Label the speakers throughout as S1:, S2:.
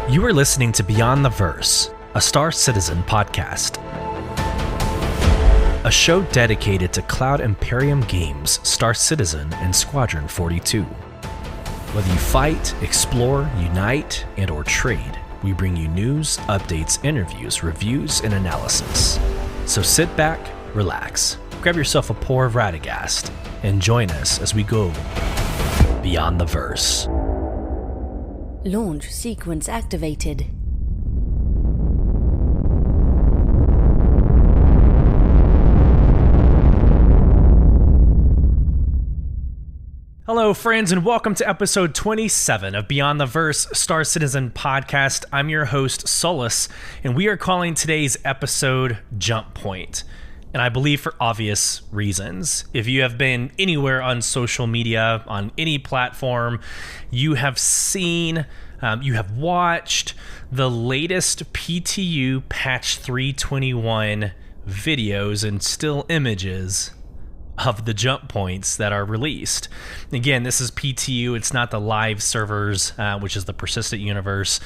S1: You are listening to Beyond the Verse, a Star Citizen podcast. A show dedicated to Cloud Imperium games, Star Citizen, and Squadron 42. Whether you fight, explore, unite, and or trade, we bring you news, updates, interviews, reviews, and analysis. So sit back, relax, grab yourself a pour of Radegast, and join us as we go Beyond the Verse.
S2: Launch sequence activated.
S1: Hello, friends, and welcome to episode 27 of Beyond the Verse Star Citizen podcast. I'm your host, Solus, and we are calling today's episode Jump Point. And I believe for obvious reasons. If you have been anywhere on social media, on any platform, you have seen, you have watched the latest PTU patch 321 videos and still images of the jump points that are released. Again, this is PTU. It's not the live servers, which is the persistent universe,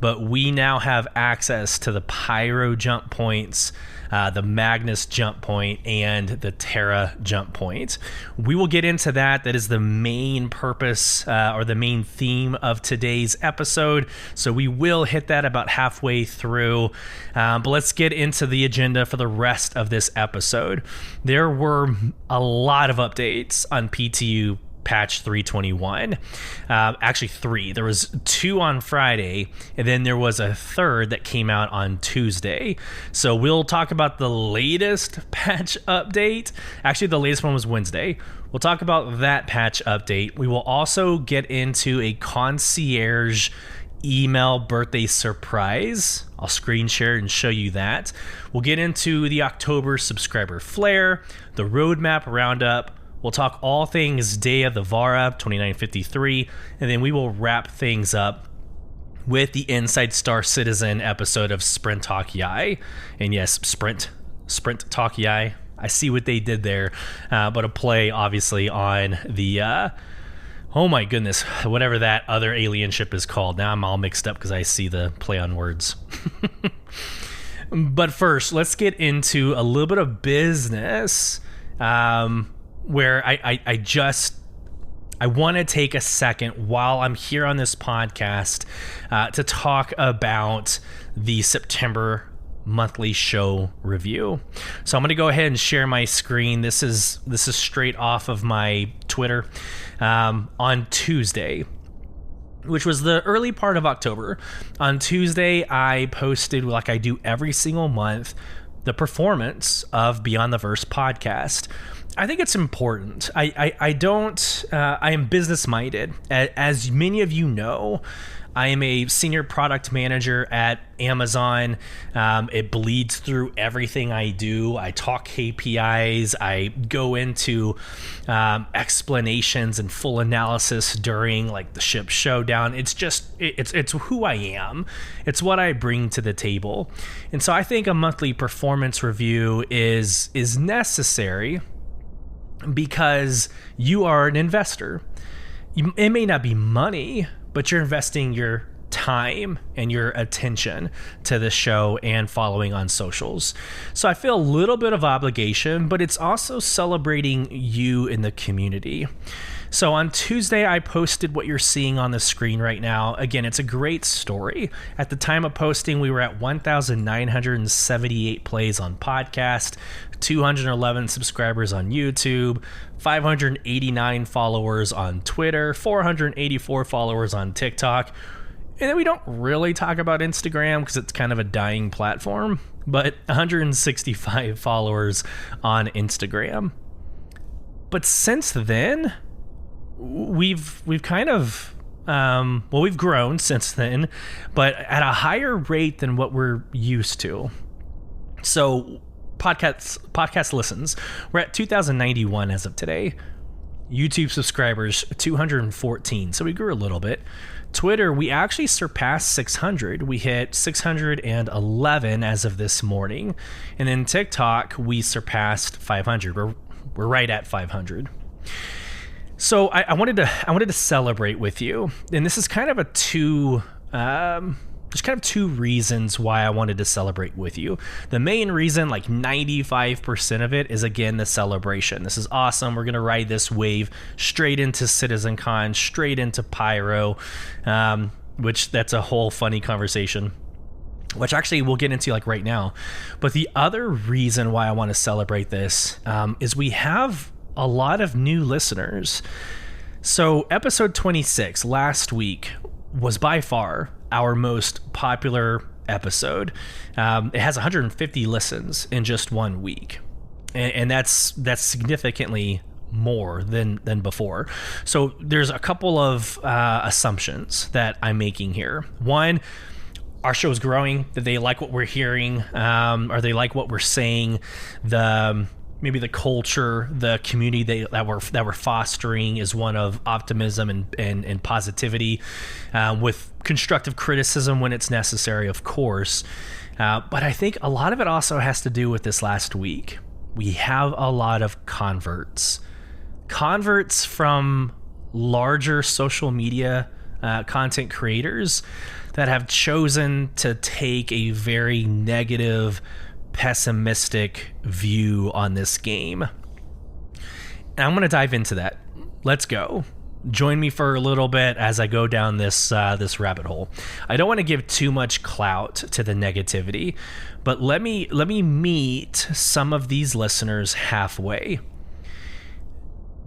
S1: but we now have access to the Pyro jump points, the Magnus jump point, and the Terra jump point. We will get into that. That is the main purpose or the main theme of today's episode. So we will hit that about halfway through. But let's get into the agenda for the rest of this episode. There were a lot of updates on PTU patch 321. Actually 3. There was 2 on Friday, and then there was a third that came out on Tuesday. So we'll talk about the latest patch update. Actually, the latest one was Wednesday. We'll talk about that patch update. We will also get into a concierge email birthday surprise. I'll screen share and show you that. We'll get into the October subscriber flare, the roadmap roundup. We'll talk all things Day of the Vara 2953, and then we will wrap things up with the Inside Star Citizen episode of Sprint Talk Yai. And yes, Sprint Talk Yai. I see what they did there, but a play obviously on the oh my goodness, whatever that other alien ship is called. Now I'm all mixed up because I see the play on words. But first, let's get into a little bit of business. Where I want to take a second while I'm here on this podcast to talk about the September monthly show review. So I'm going to go ahead and share my screen. This is straight off of my Twitter on Tuesday, which was the early part of October. On Tuesday, I posted, like I do every single month, the performance of Beyond the Verse podcast. I think it's important. I am business minded. As many of you know, I am a senior product manager at Amazon. It bleeds through everything I do. I talk KPIs. I go into explanations and full analysis during like the ship showdown. It's just, it's who I am. It's what I bring to the table. And so I think a monthly performance review is necessary because you are an investor. It may not be money, but you're investing your time and your attention to the show and following on socials. So I feel a little bit of obligation, but it's also celebrating you in the community. So on Tuesday, I posted what you're seeing on the screen right now. Again, it's a great story. At the time of posting, we were at 1,978 plays on podcast, 211 subscribers on YouTube, 589 followers on Twitter, 484 followers on TikTok. And then we don't really talk about Instagram because it's kind of a dying platform, but 165 followers on Instagram. But since then, we've kind of we've grown since then, but at a higher rate than what we're used to. So podcast listens, we're at 2,091 as of today. YouTube subscribers 214, so we grew a little bit. Twitter, we actually surpassed 600. We hit 611 as of this morning. And then TikTok, we surpassed 500. We're right at 500. So I wanted to celebrate with you, and this is kind of a two there's kind of two reasons why I wanted to celebrate with you. The main reason, like 95% of it, is again the celebration. This is awesome. We're going to ride this wave straight into CitizenCon, straight into Pyro, which that's a whole funny conversation, which actually we'll get into like right now. But the other reason why I want to celebrate this is we have a lot of new listeners. So episode 26 last week was by far our most popular episode. It has 150 listens in just 1 week. And that's significantly more than before. So there's a couple of assumptions that I'm making here. One, our show is growing, that they like what we're hearing, or they like what we're saying. Maybe the culture, the community that we're fostering is one of optimism and positivity, with constructive criticism when it's necessary, of course. But I think a lot of it also has to do with this last week. We have a lot of converts from larger social media content creators that have chosen to take a very negative, pessimistic view on this game. And I'm going to dive into that. Let's go. Join me for a little bit as I go down this rabbit hole. I don't want to give too much clout to the negativity, but let me meet some of these listeners halfway.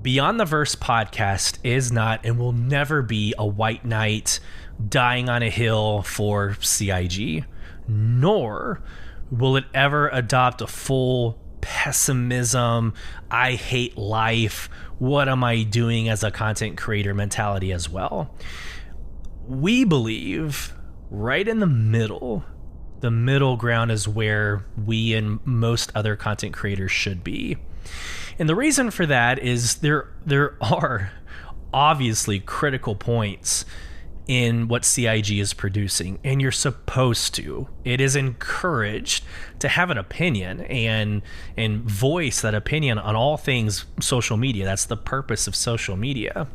S1: Beyond the Verse podcast is not and will never be a white knight dying on a hill for CIG, nor will it ever adopt a full pessimism, I hate life, what am I doing as a content creator mentality as well. We believe right in the middle ground is where we and most other content creators should be. And the reason for that is there are obviously critical points in what CIG is producing, and you're supposed to. It is encouraged to have an opinion and voice that opinion on all things social media. That's the purpose of social media.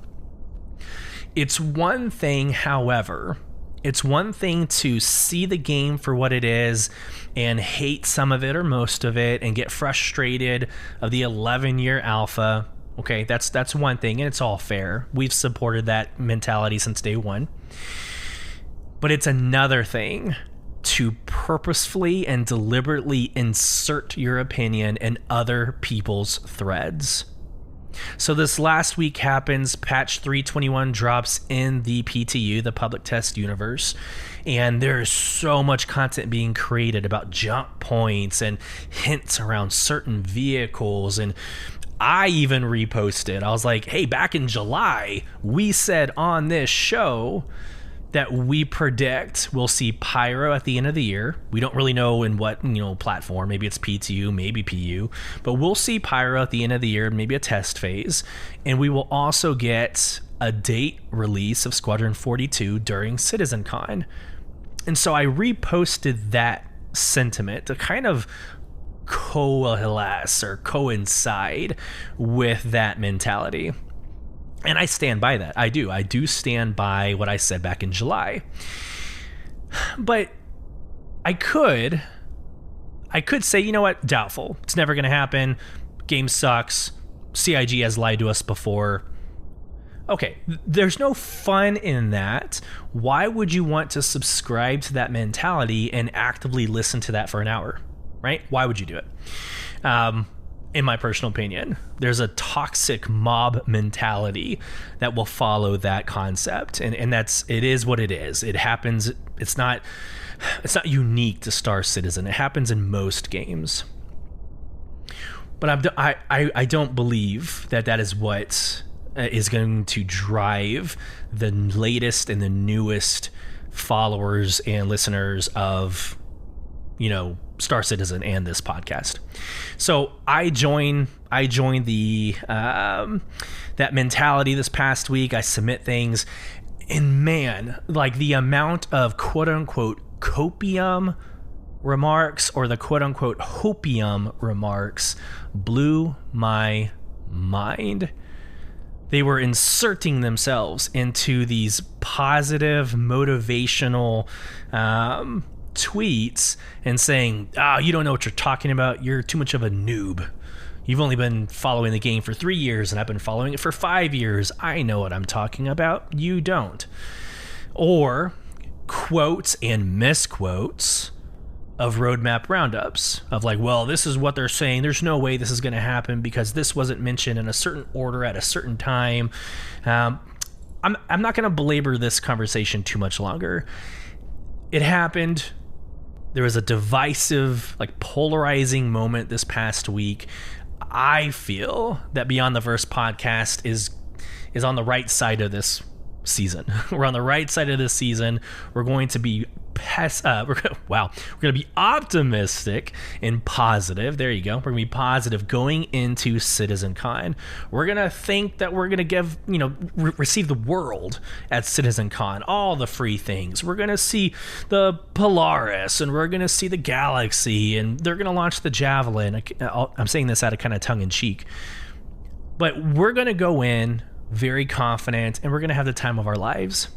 S1: It's one thing, however, to see the game for what it is and hate some of it or most of it and get frustrated of the 11-year alpha. Okay, that's one thing, and it's all fair. We've supported that mentality since day one. But it's another thing to purposefully and deliberately insert your opinion in other people's threads. So this last week happens, patch 321 drops in the PTU, the public test universe, and there's so much content being created about jump points and hints around certain vehicles, and I even reposted. I was like, hey, back in July, we said on this show that we predict we'll see Pyro at the end of the year. We don't really know in what, platform. Maybe it's PTU, maybe PU, but we'll see Pyro at the end of the year, maybe a test phase. And we will also get a date release of Squadron 42 during CitizenCon. And so I reposted that sentiment to kind of coalesce or coincide with that mentality. And I stand by that. I do stand by what I said back in July. But I could say, you know what, doubtful. It's never going to happen. Game sucks. CIG has lied to us before. Okay, there's no fun in that. Why would you want to subscribe to that mentality and actively listen to that for an hour? Right? Why would you do it? In my personal opinion, there's a toxic mob mentality that will follow that concept. And it is what it is. It happens. It's not unique to Star Citizen. It happens in most games. But I don't believe that is what is going to drive the latest and the newest followers and listeners of, Star Citizen and this podcast. So I joined the that mentality this past week. I submit things, and man, like the amount of quote unquote copium remarks or the quote unquote hopium remarks blew my mind. They were inserting themselves into these positive, motivational tweets and saying, you don't know what you're talking about. You're too much of a noob. You've only been following the game for 3 years, and I've been following it for 5 years. I know what I'm talking about. You don't. Or quotes and misquotes of roadmap roundups of like, well, this is what they're saying. There's no way this is going to happen because this wasn't mentioned in a certain order at a certain time. I'm not going to belabor this conversation too much longer. It happened. There was a divisive, like polarizing moment this past week. I feel that Beyond the Verse podcast is on the right side of this season. We're on the right side of this season. We're going to be we're going to be optimistic and positive. There you go. We're going to be positive going into CitizenCon. We're going to think that we're going to give, receive the world at CitizenCon, all the free things. We're going to see the Polaris, and we're going to see the Galaxy, and they're going to launch the Javelin. I'm saying this out of kind of tongue in cheek, but we're going to go in very confident, and we're going to have the time of our lives.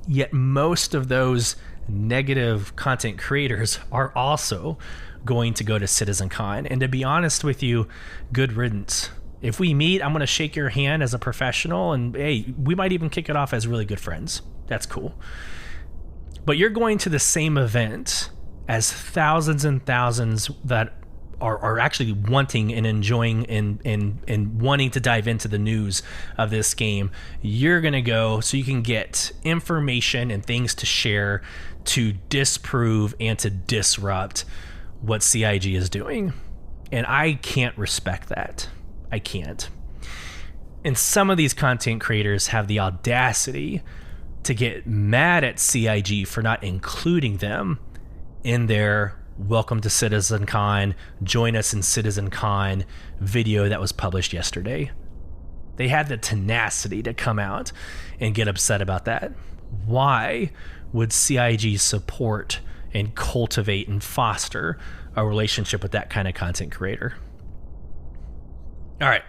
S1: Yet most of those negative content creators are also going to go to CitizenCon. And to be honest with you, good riddance. If we meet, I'm going to shake your hand as a professional, and hey, we might even kick it off as really good friends. That's cool. But you're going to the same event as thousands and thousands that are actually wanting and enjoying and wanting to dive into the news of this game. You're going to go so you can get information and things to share to disprove and to disrupt what CIG is doing. And I can't respect that. I can't. And some of these content creators have the audacity to get mad at CIG for not including them in their Welcome to CitizenCon, join us in CitizenCon video that was published yesterday. They had the tenacity to come out and get upset about that. Why would CIG support and cultivate and foster a relationship with that kind of content creator? All right.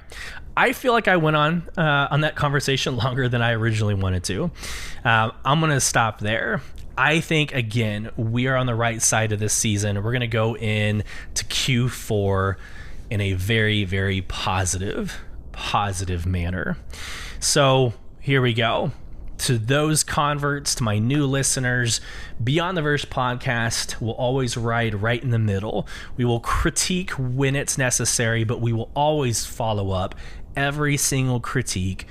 S1: I feel like I went on that conversation longer than I originally wanted to. I'm going to stop there. I think, again, we are on the right side of this season. We're going to go in to Q4 in a very, very positive manner. So here we go. To those converts, to my new listeners, Beyond the Verse podcast will always ride right in the middle. We will critique when it's necessary, but we will always follow up every single critique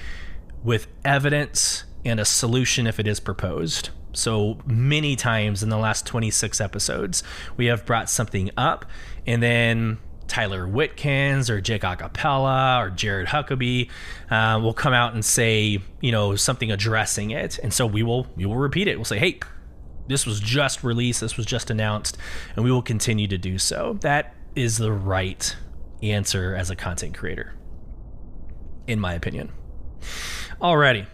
S1: with evidence and a solution if it is proposed. So many times in the last 26 episodes, we have brought something up, and then Tyler Witkins or Jake Acapella or Jared Huckabee will come out and say, something addressing it. And so we will repeat it. We'll say, hey, this was just released. This was just announced. And we will continue to do so. That is the right answer as a content creator, in my opinion. Alrighty.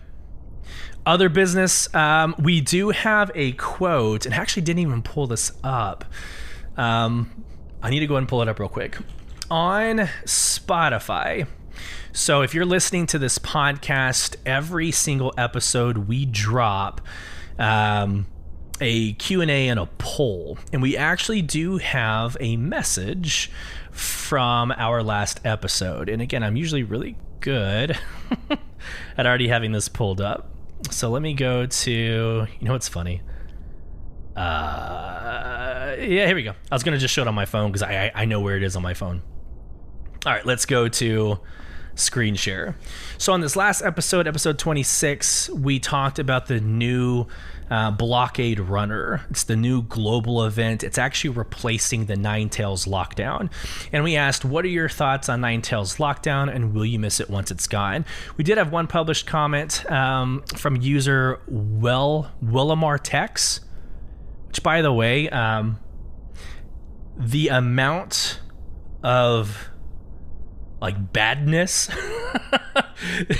S1: Other business, we do have a quote, and I actually didn't even pull this up. I need to go ahead and pull it up real quick. On Spotify, so if you're listening to this podcast, every single episode we drop a Q&A and a poll. And we actually do have a message from our last episode. And again, I'm usually really good at already having this pulled up. So let me go to, what's funny? Yeah, here we go. I was going to just show it on my phone because I know where it is on my phone. All right, let's go to screen share. So on this last episode, episode 26, we talked about the new Blockade Runner. It's the new global event. It's actually replacing the Ninetales Lockdown. And we asked, what are your thoughts on Ninetales Lockdown, and will you miss it once it's gone? We did have one published comment from user Willamar Tex, which, by the way, the amount of badness,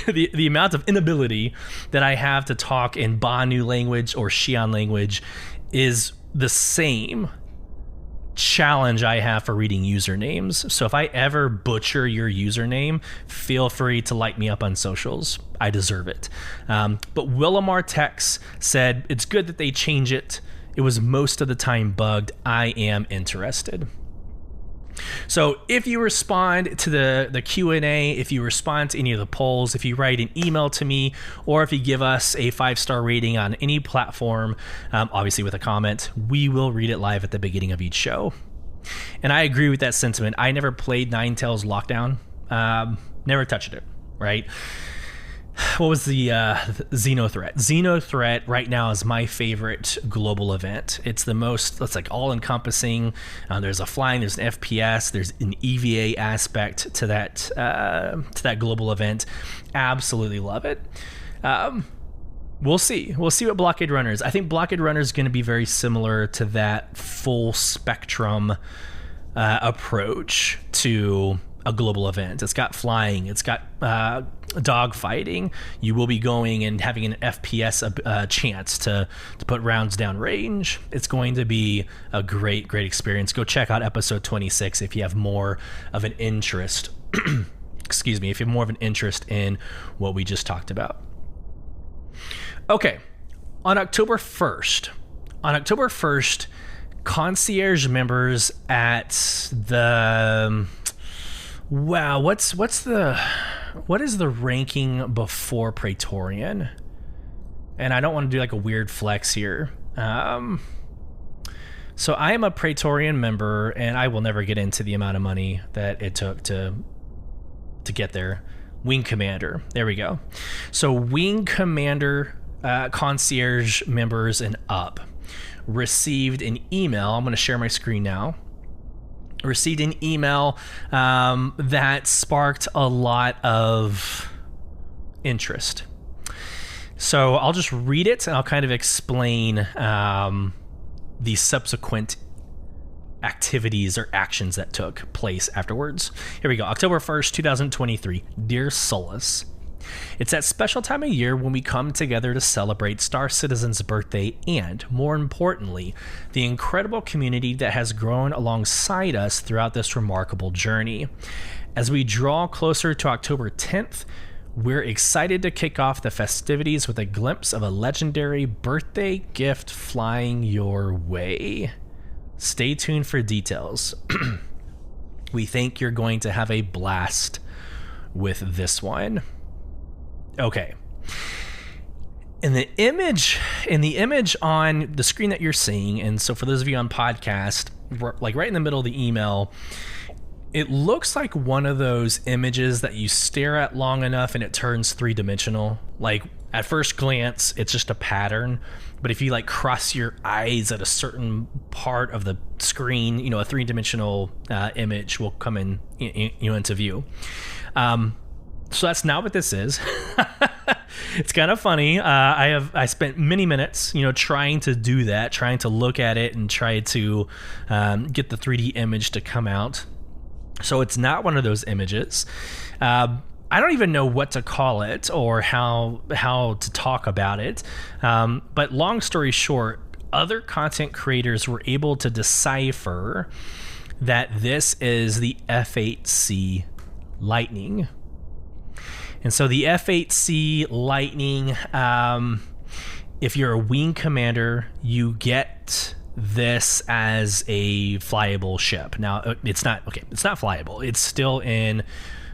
S1: the amount of inability that I have to talk in Banu language or Xi'an language is the same challenge I have for reading usernames. So if I ever butcher your username, feel free to light me up on socials. I deserve it. But Willamar Tex said, it's good that they change it. It was most of the time bugged. I am interested. So if you respond to the Q&A, if you respond to any of the polls, if you write an email to me, or if you give us a 5-star rating on any platform, obviously with a comment, we will read it live at the beginning of each show. And I agree with that sentiment. I never played Ninetales Lockdown. Never touched it, right? What was the Xenothreat? Xenothreat right now is my favorite global event. It's the most, it's like all-encompassing. There's a flying, there's an FPS, there's an EVA aspect to that global event. Absolutely love it. We'll see. We'll see what Blockade Runner is. I think Blockade Runner is going to be very similar to that full spectrum approach to a global event. It's got flying. It's got dog fighting. You will be going and having an FPS chance to put rounds down range. It's going to be a great experience. Go check out episode 26 if you have more of an interest. Excuse me, if you have more of an interest in what we just talked about. Okay, on October 1st, concierge members at the what is the ranking before Praetorian? And I don't want to do like a weird flex here. So I am a Praetorian member, and I will never get into the amount of money that it took to get there. Wing Commander. There we go. So Wing Commander concierge members and up received an email. I'm going to share my screen now. Received an email that sparked a lot of interest. So I'll just read it and I'll kind of explain the subsequent activities or actions that took place afterwards. Here we go. October 1st, 2023. Dear Solus, it's that special time of year when we come together to celebrate Star Citizen's birthday and, more importantly, the incredible community that has grown alongside us throughout this remarkable journey. As we draw closer to October 10th, we're excited to kick off the festivities with a glimpse of a legendary birthday gift flying your way. Stay tuned for details. We think you're going to have a blast with this one. Okay. In the image on the screen that you're seeing, and so for those of you on podcast, like right in the middle of the email, it looks like one of those images that you stare at long enough and it turns three-dimensional. Like at first glance, it's just a pattern, but if you like cross your eyes at a certain part of the screen, you know, a three-dimensional image will come into view. So that's not what this is. It's kind of funny. I spent many minutes, trying to do that, trying to look at it and try to get the 3D image to come out. So it's not one of those images. I don't even know what to call it or how to talk about it. But long story short, other content creators were able to decipher that this is the F8C Lightning. And so the F8C Lightning, if you're a Wing Commander, you get this as a flyable ship. Now, it's not flyable. It's still in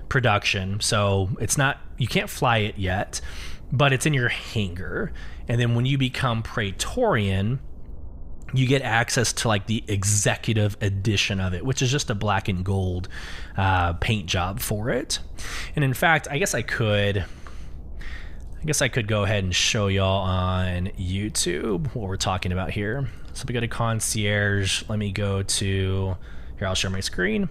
S1: production, so you can't fly it yet, but it's in your hangar. And then when you become Praetorian, you get access to like the executive edition of it, which is just a black and gold paint job for it. And in fact, I guess I could go ahead and show y'all on YouTube what we're talking about here. So we go to concierge. Let me go to here. I'll share my screen.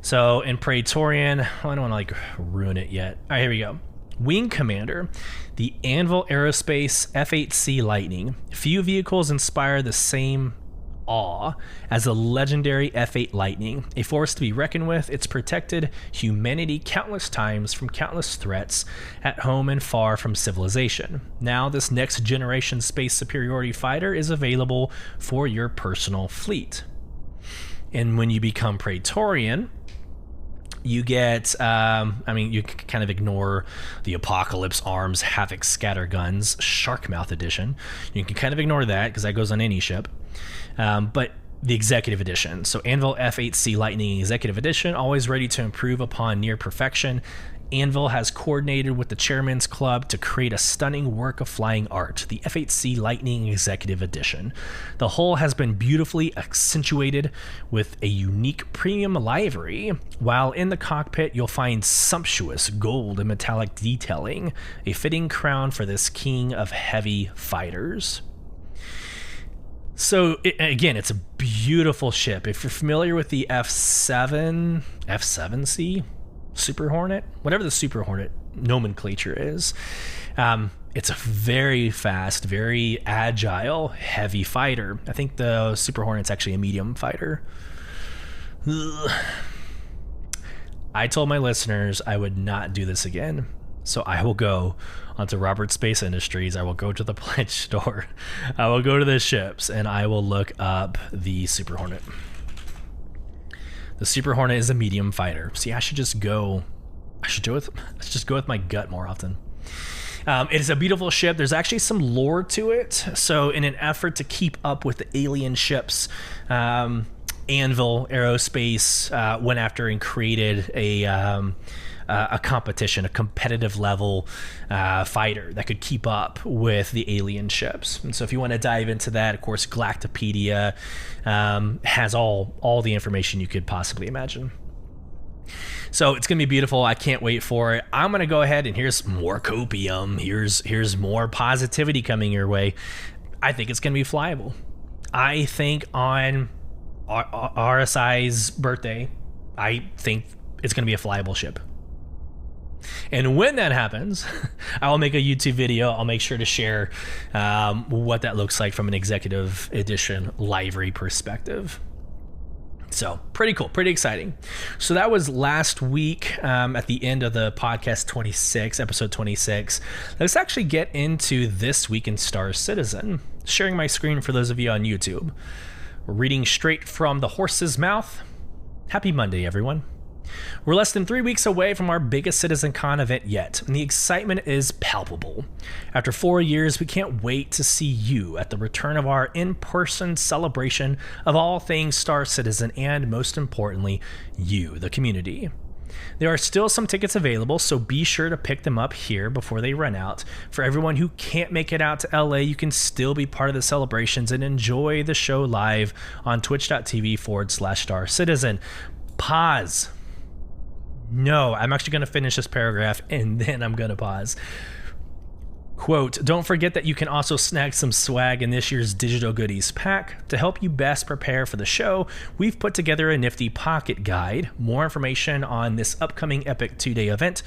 S1: So in Praetorian, I don't want to like ruin it yet. All right, here we go. Wing Commander, the Anvil Aerospace F8C Lightning. Few vehicles inspire the same awe as the legendary F8 Lightning. A force to be reckoned with, it's protected humanity countless times from countless threats at home and far from civilization. Now this next generation space superiority fighter is available for your personal fleet. And when you become Praetorian, you get, you can kind of ignore the Apocalypse Arms Havoc Scatterguns Sharkmouth Edition. You can kind of ignore that because that goes on any ship. But the Executive Edition. So Anvil F8C Lightning Executive Edition, always ready to improve upon near perfection. Anvil has coordinated with the Chairman's Club to create a stunning work of flying art, the F8C Lightning Executive Edition. The hull has been beautifully accentuated with a unique premium livery, while in the cockpit you'll find sumptuous gold and metallic detailing, a fitting crown for this king of heavy fighters. So, it's a beautiful ship. If you're familiar with the F7C Super Hornet, whatever the Super Hornet nomenclature is, it's a very fast, very agile, heavy fighter. I think the Super Hornet's actually a medium fighter. Ugh. I told my listeners I would not do this again. So I will go onto Robert Space Industries. I will go to the pledge store. I will go to the ships and I will look up the Super Hornet. The Super Hornet is a medium fighter. See, let's just go with my gut more often. It is a beautiful ship. There's actually some lore to it. So in an effort to keep up with the alien ships, Anvil Aerospace went after and created a competition, a competitive level fighter that could keep up with the alien ships. And so if you want to dive into that, of course, Galactopedia has all the information you could possibly imagine. So it's going to be beautiful. I can't wait for it. I'm going to go ahead and here's more copium. Here's more positivity coming your way. I think it's going to be flyable. I think on RSI's birthday, I think it's going to be a flyable ship. And when that happens, I will make a YouTube video. I'll make sure to share what that looks like from an Executive Edition livery perspective. So pretty cool, pretty exciting. So that was last week at the end of the podcast 26, episode 26. Let's actually get into this week in Star Citizen. Sharing my screen for those of you on YouTube. We're reading straight from the horse's mouth. Happy Monday, everyone. We're less than 3 weeks away from our biggest CitizenCon event yet, and the excitement is palpable. After 4 years, we can't wait to see you at the return of our in-person celebration of all things Star Citizen and, most importantly, you, the community. There are still some tickets available, so be sure to pick them up here before they run out. For everyone who can't make it out to LA, you can still be part of the celebrations and enjoy the show live on twitch.tv/Star Citizen. Pause. No, I'm actually going to finish this paragraph and then I'm going to pause. Quote, don't forget that you can also snag some swag in this year's digital goodies pack. To help you best prepare for the show, we've put together a nifty pocket guide. More information on this upcoming epic 2-day event,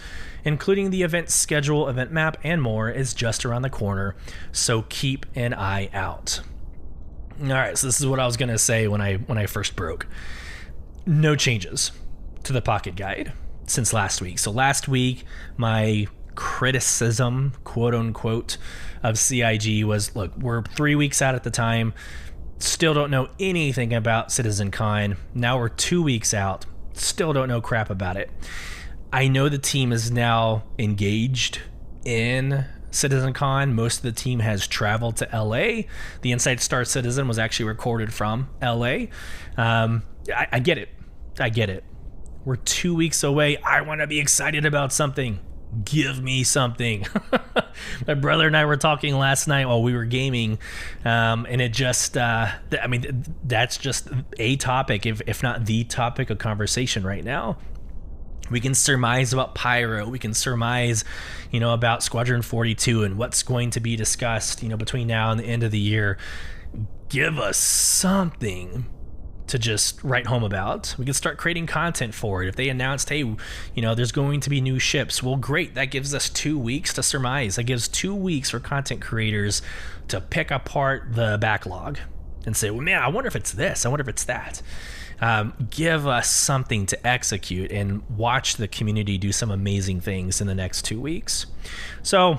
S1: including the event schedule, event map, and more, is just around the corner, so keep an eye out. All right, so this is what I was going to say when I first broke. No changes to the pocket guide since last week. So last week, my criticism, quote unquote, of CIG was, look, we're 3 weeks out at the time, still don't know anything about CitizenCon. Now we're 2 weeks out, still don't know crap about it. I know the team is now engaged in CitizenCon. Most of the team has traveled to LA. The Inside Star Citizen was actually recorded from LA. I get it. I get it. We're 2 weeks away. I want to be excited about something. Give me something. My brother and I were talking last night while we were gaming, and it just, that's just a topic, if not the topic of conversation right now. We can surmise about Pyro. We can surmise, about Squadron 42 and what's going to be discussed, between now and the end of the year. Give us something to just write home about. We can start creating content for it. If they announced, hey, there's going to be new ships, well, great. That gives us 2 weeks to surmise. That gives 2 weeks for content creators to pick apart the backlog and say, well, man, I wonder if it's this. I wonder if it's that. Give us something to execute and watch the community do some amazing things in the next 2 weeks. So,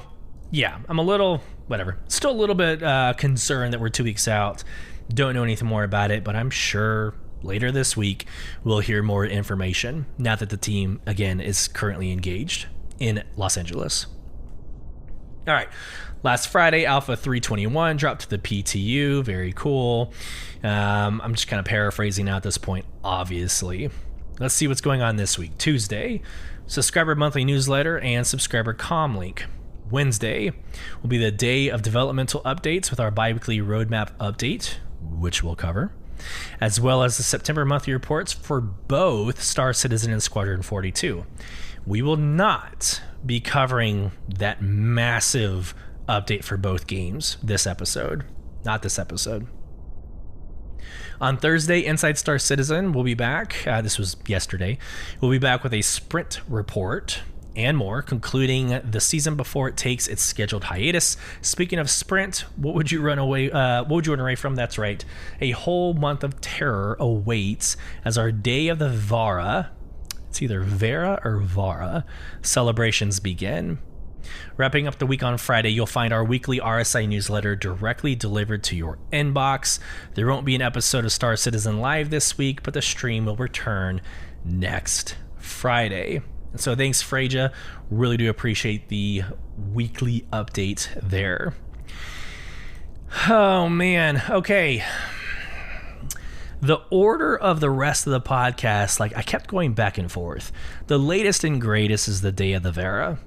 S1: yeah, I'm still a little bit concerned that we're 2 weeks out. Don't know anything more about it, but I'm sure later this week, we'll hear more information now that the team, again, is currently engaged in Los Angeles. All right. Last Friday, Alpha 321 dropped to the PTU. Very cool. I'm just kind of paraphrasing now at this point, obviously. Let's see what's going on this week. Tuesday, subscriber monthly newsletter and subscriber comm link. Wednesday will be the day of developmental updates with our biweekly roadmap update, which we'll cover, as well as the September monthly reports for both Star Citizen and Squadron 42. We will not be covering that massive update for both games this episode. Not this episode. On Thursday, Inside Star Citizen will be back. This was yesterday. We'll be back with a sprint report and more, concluding the season before it takes its scheduled hiatus. Speaking of sprint, what would you run away from? That's right. A whole month of terror awaits as our Day of the Vara, it's either Vera or Vara, celebrations begin. Wrapping up the week on Friday, you'll find our weekly RSI newsletter directly delivered to your inbox. There won't be an episode of Star Citizen Live this week, but the stream will return next Friday. So thanks, Freja. Really do appreciate the weekly update there. Oh, man. Okay. The order of the rest of the podcast, I kept going back and forth. The latest and greatest is the Day of the Vara.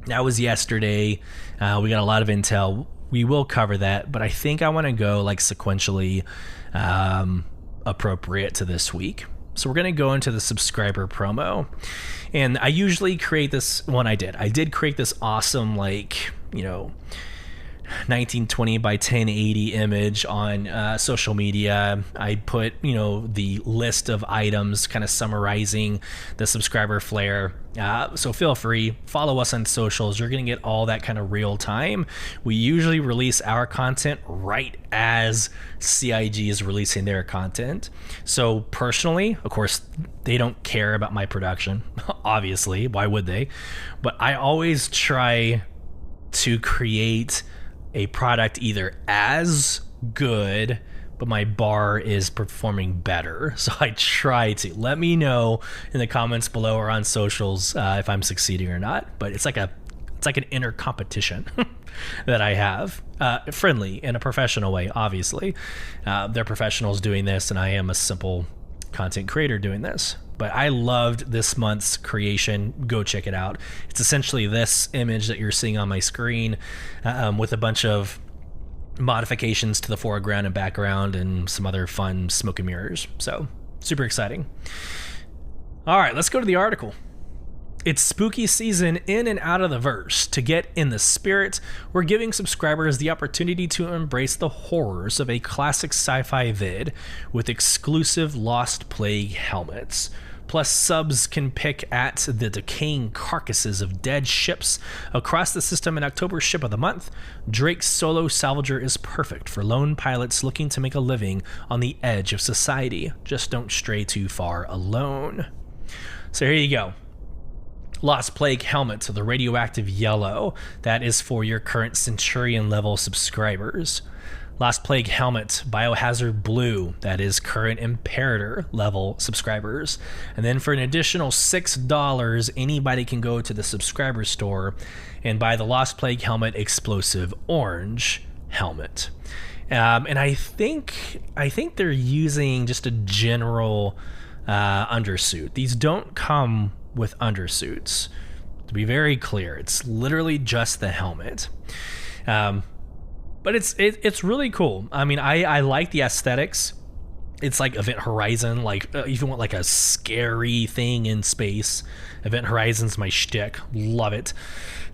S1: That was yesterday. We got a lot of intel. We will cover that, but I think I want to go sequentially appropriate to this week. So we're going to go into the subscriber promo. And I usually create this, I did create this awesome, 1920 by 1080 image on social media. I put, the list of items kind of summarizing the subscriber flare. So feel free, follow us on socials. You're going to get all that kind of real time. We usually release our content right as CIG is releasing their content. So personally, of course, they don't care about my production. Obviously, why would they? But I always try to create a product either as good, but my bar is performing better. So I try to. Let me know in the comments below or on socials if I'm succeeding or not. But it's like an inner competition that I have, friendly in a professional way. Obviously, they're professionals doing this, and I am a simple content creator doing this. But I loved this month's creation. Go check it out. It's essentially this image that you're seeing on my screen with a bunch of modifications to the foreground and background and some other fun smoke and mirrors. So super exciting. All right, let's go to the article. It's spooky season in and out of the verse. To get in the spirit, we're giving subscribers the opportunity to embrace the horrors of a classic sci-fi vid with exclusive Lost Plague helmets. Plus, subs can pick at the decaying carcasses of dead ships across the system in October's Ship of the Month. Drake's Solo Salvager is perfect for lone pilots looking to make a living on the edge of society. Just don't stray too far alone. So here you go. Lost Plague helmet, so the radioactive yellow, that is for your current Centurion level subscribers. Lost Plague helmet, biohazard blue, that is current Imperator level subscribers. And then for an additional $6, anybody can go to the subscriber store and buy the Lost Plague helmet explosive orange helmet. And I think they're using just a general undersuit. These don't come with undersuits. To be very clear, it's literally just the helmet. But it's really cool. I mean, I like the aesthetics. It's like Event Horizon, if you want a scary thing in space, Event Horizon's my shtick. Love it.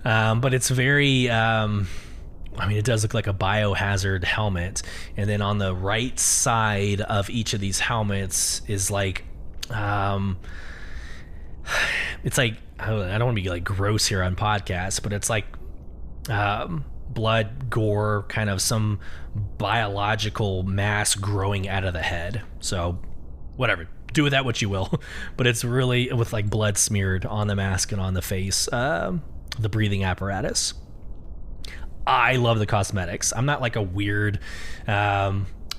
S1: But it's very, it does look like a biohazard helmet. And then on the right side of each of these helmets is it's I don't want to be gross here on podcasts, but it's blood, gore, kind of some biological mass growing out of the head. So whatever, do with that what you will. But it's really with blood smeared on the mask and on the face, the breathing apparatus. I love the cosmetics. I'm not a weird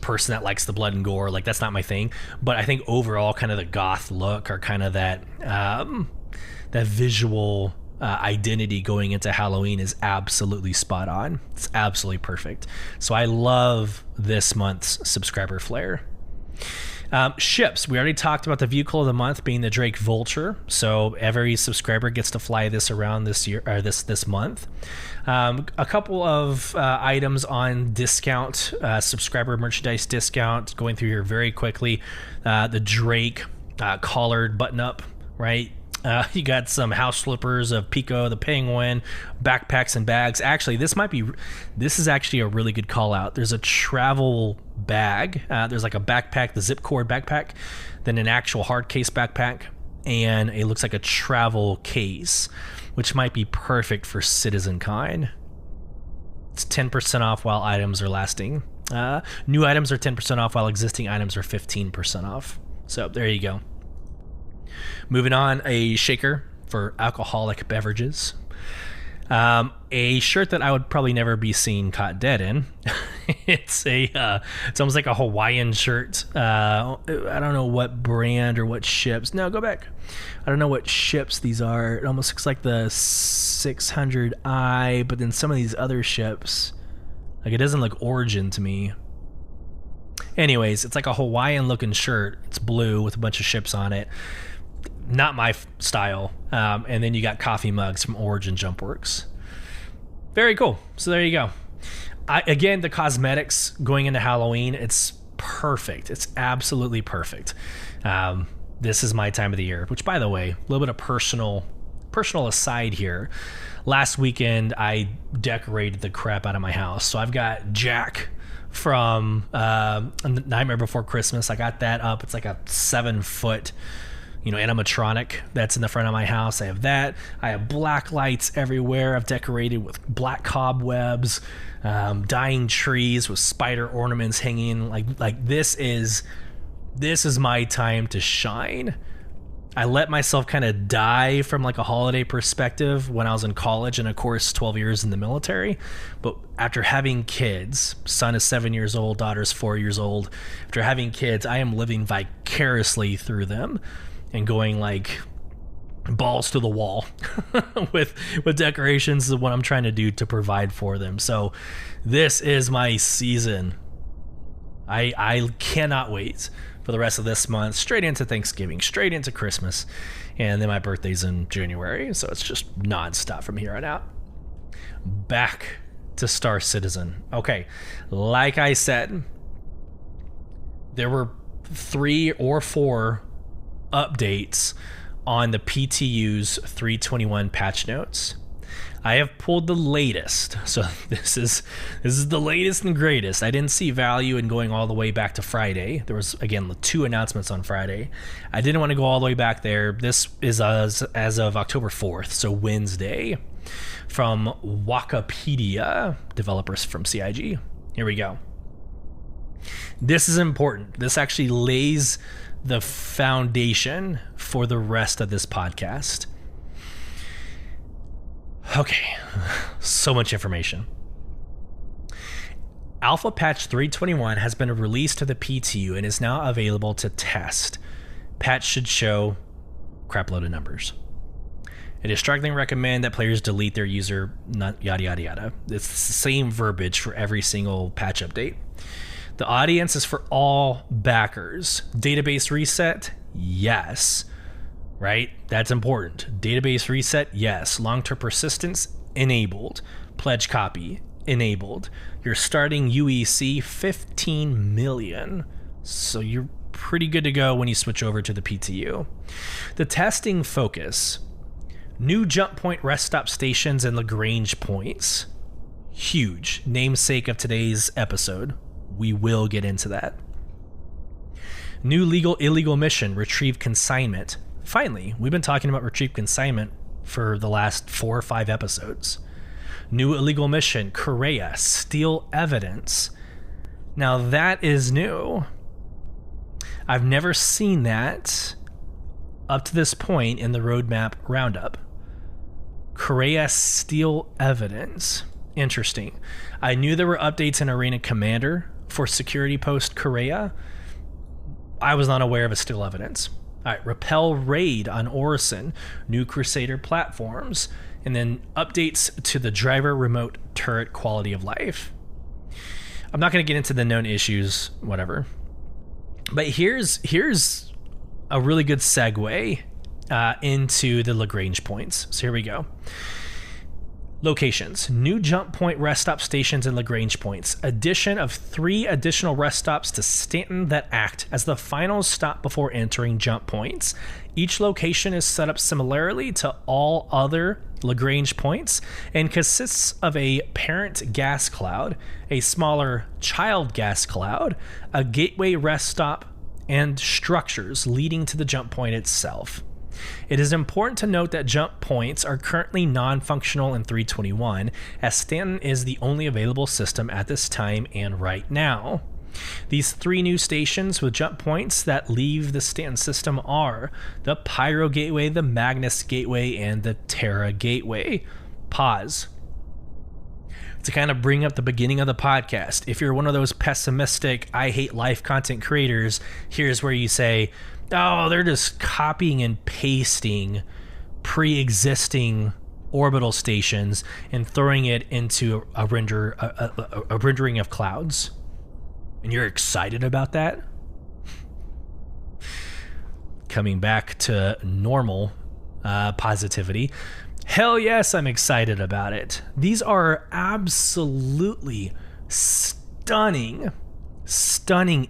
S1: person that likes the blood and gore. Like, that's not my thing. But I think overall, kind of the goth look or kind of that visual identity going into Halloween is absolutely spot on. It's absolutely perfect. So I love this month's subscriber flare. Ships. We already talked about the vehicle of the month being the Drake Vulture. So every subscriber gets to fly this around this year or this month. A couple of items on discount, subscriber merchandise discount. Going through here very quickly. The Drake collared button up, right? You got some house slippers of Pico the Penguin, backpacks and bags. Actually, this is actually a really good call out. There's a travel bag. There's like a backpack, the zip cord backpack, then an actual hard case backpack, and it looks like a travel case, which might be perfect for Citizen Kind. It's 10% off while items are lasting. New items are 10% off while existing items are 15% off. So there you go. Moving on, a shaker for alcoholic beverages. A shirt that I would probably never be seen caught dead in. It's almost like a Hawaiian shirt. I don't know what brand or what ships. No, go back. I don't know what ships these are. It almost looks like the 600i, but then some of these other ships, like, it doesn't look Origin to me. Anyways, it's like a Hawaiian looking shirt. It's blue with a bunch of ships on it. Not my style. And then you got coffee mugs from Origin Jumpworks. Very cool. So there you go. Again, the cosmetics going into Halloween, it's perfect. It's absolutely perfect. This is my time of the year, which, by the way, a little bit of personal aside here. Last weekend, I decorated the crap out of my house. So I've got Jack from Nightmare Before Christmas. I got that up. It's like a 7-foot animatronic that's in the front of my house. I have that. I have black lights everywhere. I've decorated with black cobwebs, dying trees with spider ornaments hanging. Like this is my time to shine. I let myself kind of die from like a holiday perspective when I was in college and, of course, 12 years in the military. But after having kids, son is 7 years old, daughter's 4 years old. After having kids, I am living vicariously through them and going like balls to the wall with decorations is what I'm trying to do to provide for them. So this is my season. I cannot wait for the rest of this month, straight into Thanksgiving, straight into Christmas, and then my birthday's in January, so it's just nonstop from here on out. Back to Star Citizen. Okay, like I said, there were 3 or 4 updates on the PTU's 321 patch notes. I have pulled the latest, so this is the latest and greatest. I didn't see value in going all the way back to Friday. There was, again, 2 announcements on Friday. I didn't want to go all the way back there. This is as of October 4th, so Wednesday, from Wikipedia, developers from CIG. Here we go. This is important. This actually lays the foundation for the rest of this podcast. Okay, so much information. Alpha Patch 321 has been released to the PTU and is now available to test. Patch should show crapload of numbers. It is strongly recommend that players delete their user, not yada yada yada. It's the same verbiage for every single patch update. The audience is for all backers. Database reset? Yes. Right? That's important. Database reset? Yes. Long-term persistence? Enabled. Pledge copy? Enabled. Your starting UEC? 15 million. So you're pretty good to go when you switch over to the PTU. The testing focus. New jump point rest stop stations and Lagrange points. Huge. Namesake of today's episode. We will get into that. New illegal mission, retrieve consignment. Finally, we've been talking about retrieve consignment for the last 4 or 5 episodes. New illegal mission, Korea, steal evidence. Now that is new. I've never seen that up to this point in the roadmap roundup. Korea, steal evidence. Interesting. I knew there were updates in Arena Commander for security post Korea. I was not aware of a still evidence. All right, repel raid on Orison, new Crusader platforms, and then updates to the driver remote turret quality of life. I'm not going to get into the known issues, whatever. But here's a really good segue into the Lagrange points. So here we go. Locations. New jump point rest stop stations and Lagrange points. Addition of 3 additional rest stops to Stanton that act as the final stop before entering jump points. Each location is set up similarly to all other Lagrange points and consists of a parent gas cloud, a smaller child gas cloud, a gateway rest stop, and structures leading to the jump point itself. It is important to note that jump points are currently non-functional in 321, as Stanton is the only available system at this time and right now. These 3 new stations with jump points that leave the Stanton system are the Pyro Gateway, the Magnus Gateway, and the Terra Gateway. Pause. To kind of bring up the beginning of the podcast, if you're one of those pessimistic, I hate life content creators, here's where you say, oh, they're just copying and pasting pre-existing orbital stations and throwing it into a rendering of clouds. And you're excited about that? Coming back to normal positivity. Hell yes, I'm excited about it. These are absolutely stunning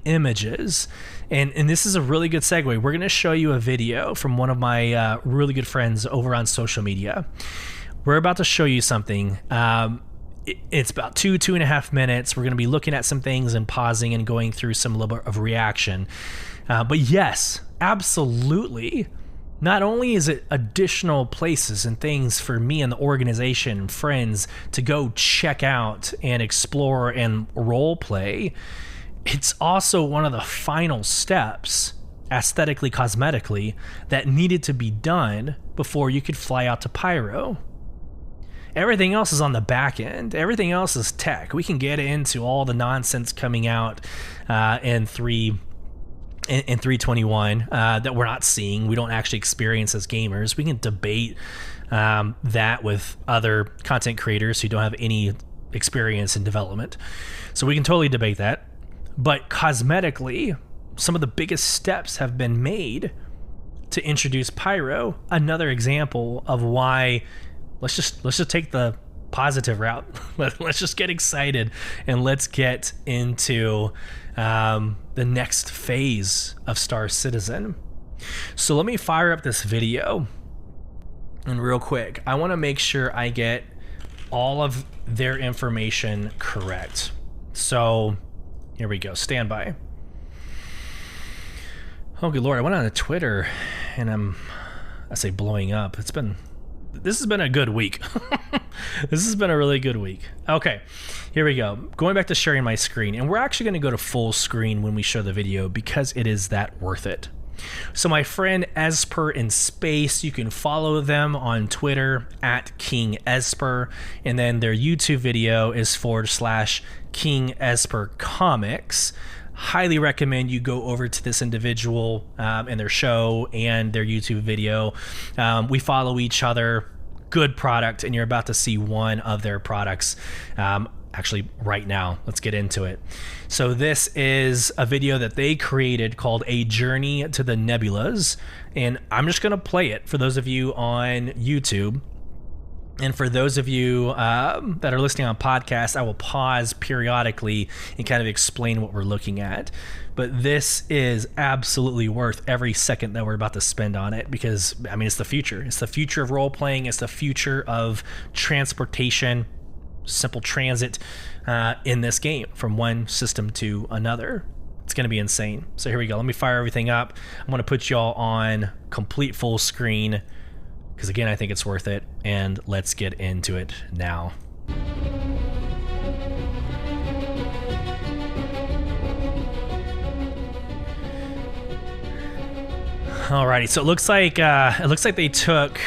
S1: images. And this is a really good segue. We're going to show you a video from one of my really good friends over on social media. We're about to show you something. It's about 2.5 minutes. We're going to be looking at some things and pausing and going through some little bit of reaction. But yes, absolutely. Not only is it additional places and things for me and the organization and friends to go check out and explore and role play, it's also one of the final steps, aesthetically, cosmetically, that needed to be done before you could fly out to Pyro. Everything else is on the back end. Everything else is tech. We can get into all the nonsense coming out in 321 that we're not seeing. We don't actually experience as gamers. We can debate that with other content creators who don't have any experience in development. So we can totally debate that. But cosmetically, some of the biggest steps have been made to introduce Pyro. Another example of why let's just take the positive route. Let's just get excited and let's get into the next phase of Star Citizen. So let me fire up this video, and real quick, I want to make sure I get all of their information correct. So here we go. Stand by. Oh, good Lord. I went on to Twitter and I say blowing up. This has been a good week. This has been a really good week. Okay, here we go. Going back to sharing my screen, and we're actually going to go to full screen when we show the video because it is that worth it. So my friend Esper in Space, you can follow them on Twitter at King Esper, and then their YouTube video is /King Esper Comics. Highly recommend you go over to this individual and their show and their YouTube video. We follow each other. Good product, and you're about to see one of their products actually right now. Let's get into it. So this is a video that they created called A Journey to the Nebulas, and I'm just going to play it for those of you on YouTube. And for those of you that are listening on podcasts, I will pause periodically and kind of explain what we're looking at. But this is absolutely worth every second that we're about to spend on it because, I mean, it's the future. It's the future of role-playing. It's the future of transportation, simple transit in this game from one system to another. It's going to be insane. So here we go. Let me fire everything up. I'm going to put y'all on complete full screen because, again, I think it's worth it. And let's get into it now. Alrighty, so it looks like they took